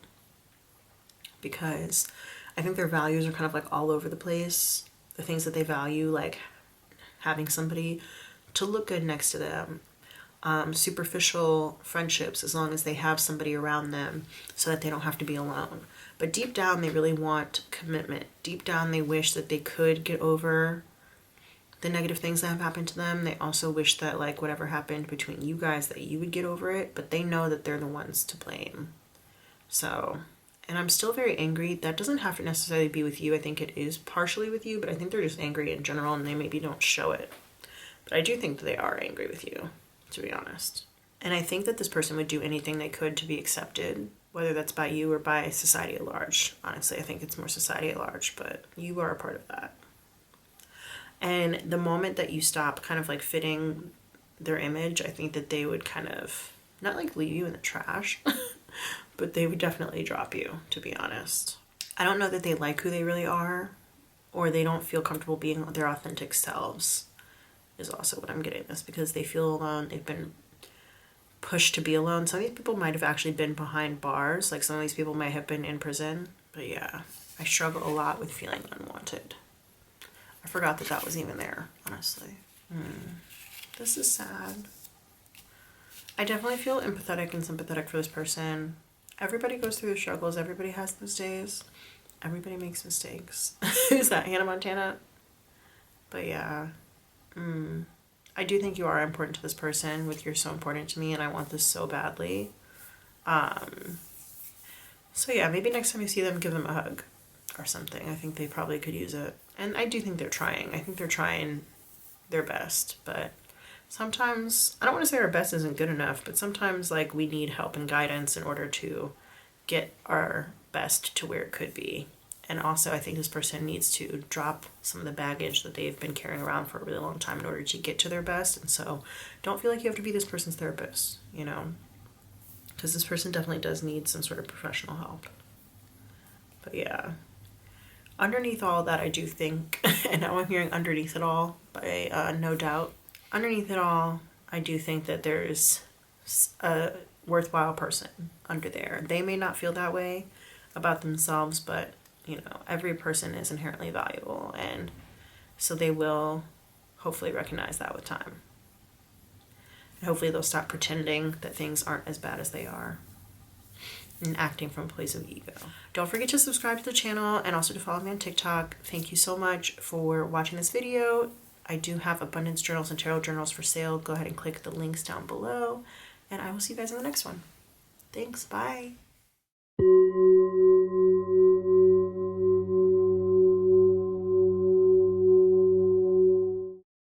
because I think their values are kind of like all over the place. The things that they value, like having somebody to look good next to them, superficial friendships as long as they have somebody around them so that they don't have to be alone. But deep down, they really want commitment. Deep down, they wish that they could get over the negative things that have happened to them. They also wish that like whatever happened between you guys, that you would get over it, but they know that they're the ones to blame. So, and I'm still very angry. That doesn't have to necessarily be with you. I think it is partially with you, but I think they're just angry in general, and they maybe don't show it. But I do think that they are angry with you, to be honest. And I think that this person would do anything they could to be accepted, whether that's by you or by society at large. Honestly, I think it's more society at large, but you are a part of that. And the moment that you stop kind of like fitting their image, I think that they would kind of, not like leave you in the trash, but they would definitely drop you, to be honest. I don't know that they like who they really are, or they don't feel comfortable being their authentic selves is also what I'm getting this, because they feel alone. They've been pushed to be alone. Some of these people might have actually been behind bars. Like some of these people might have been in prison. But yeah, I struggle a lot with feeling unwanted. I forgot that that was even there, honestly. This is sad. I definitely feel empathetic and sympathetic for this person. Everybody goes through the struggles. Everybody has those days. Everybody makes mistakes. Who's that? Hannah Montana? But yeah. I do think you are important to this person, with you're so important to me and I want this so badly. So yeah, maybe next time you see them, give them a hug or something. I think they probably could use it. And I do think they're trying. I think they're trying their best, but sometimes, I don't want to say our best isn't good enough, but sometimes like we need help and guidance in order to get our best to where it could be. And also I think this person needs to drop some of the baggage that they've been carrying around for a really long time in order to get to their best. And so don't feel like you have to be this person's therapist, you know, because this person definitely does need some sort of professional help. But yeah, underneath all that, I do think, and now I'm hearing underneath it all by No Doubt, underneath it all, I do think that there's a worthwhile person under there. They may not feel that way about themselves, but you know, every person is inherently valuable, and so they will hopefully recognize that with time. And hopefully they'll stop pretending that things aren't as bad as they are and acting from a place of ego. Don't forget to subscribe to the channel and also to follow me on TikTok. Thank you so much for watching this video. I do have abundance journals and tarot journals for sale. Go ahead and click the links down below, and I will see you guys in the next one. Thanks, bye.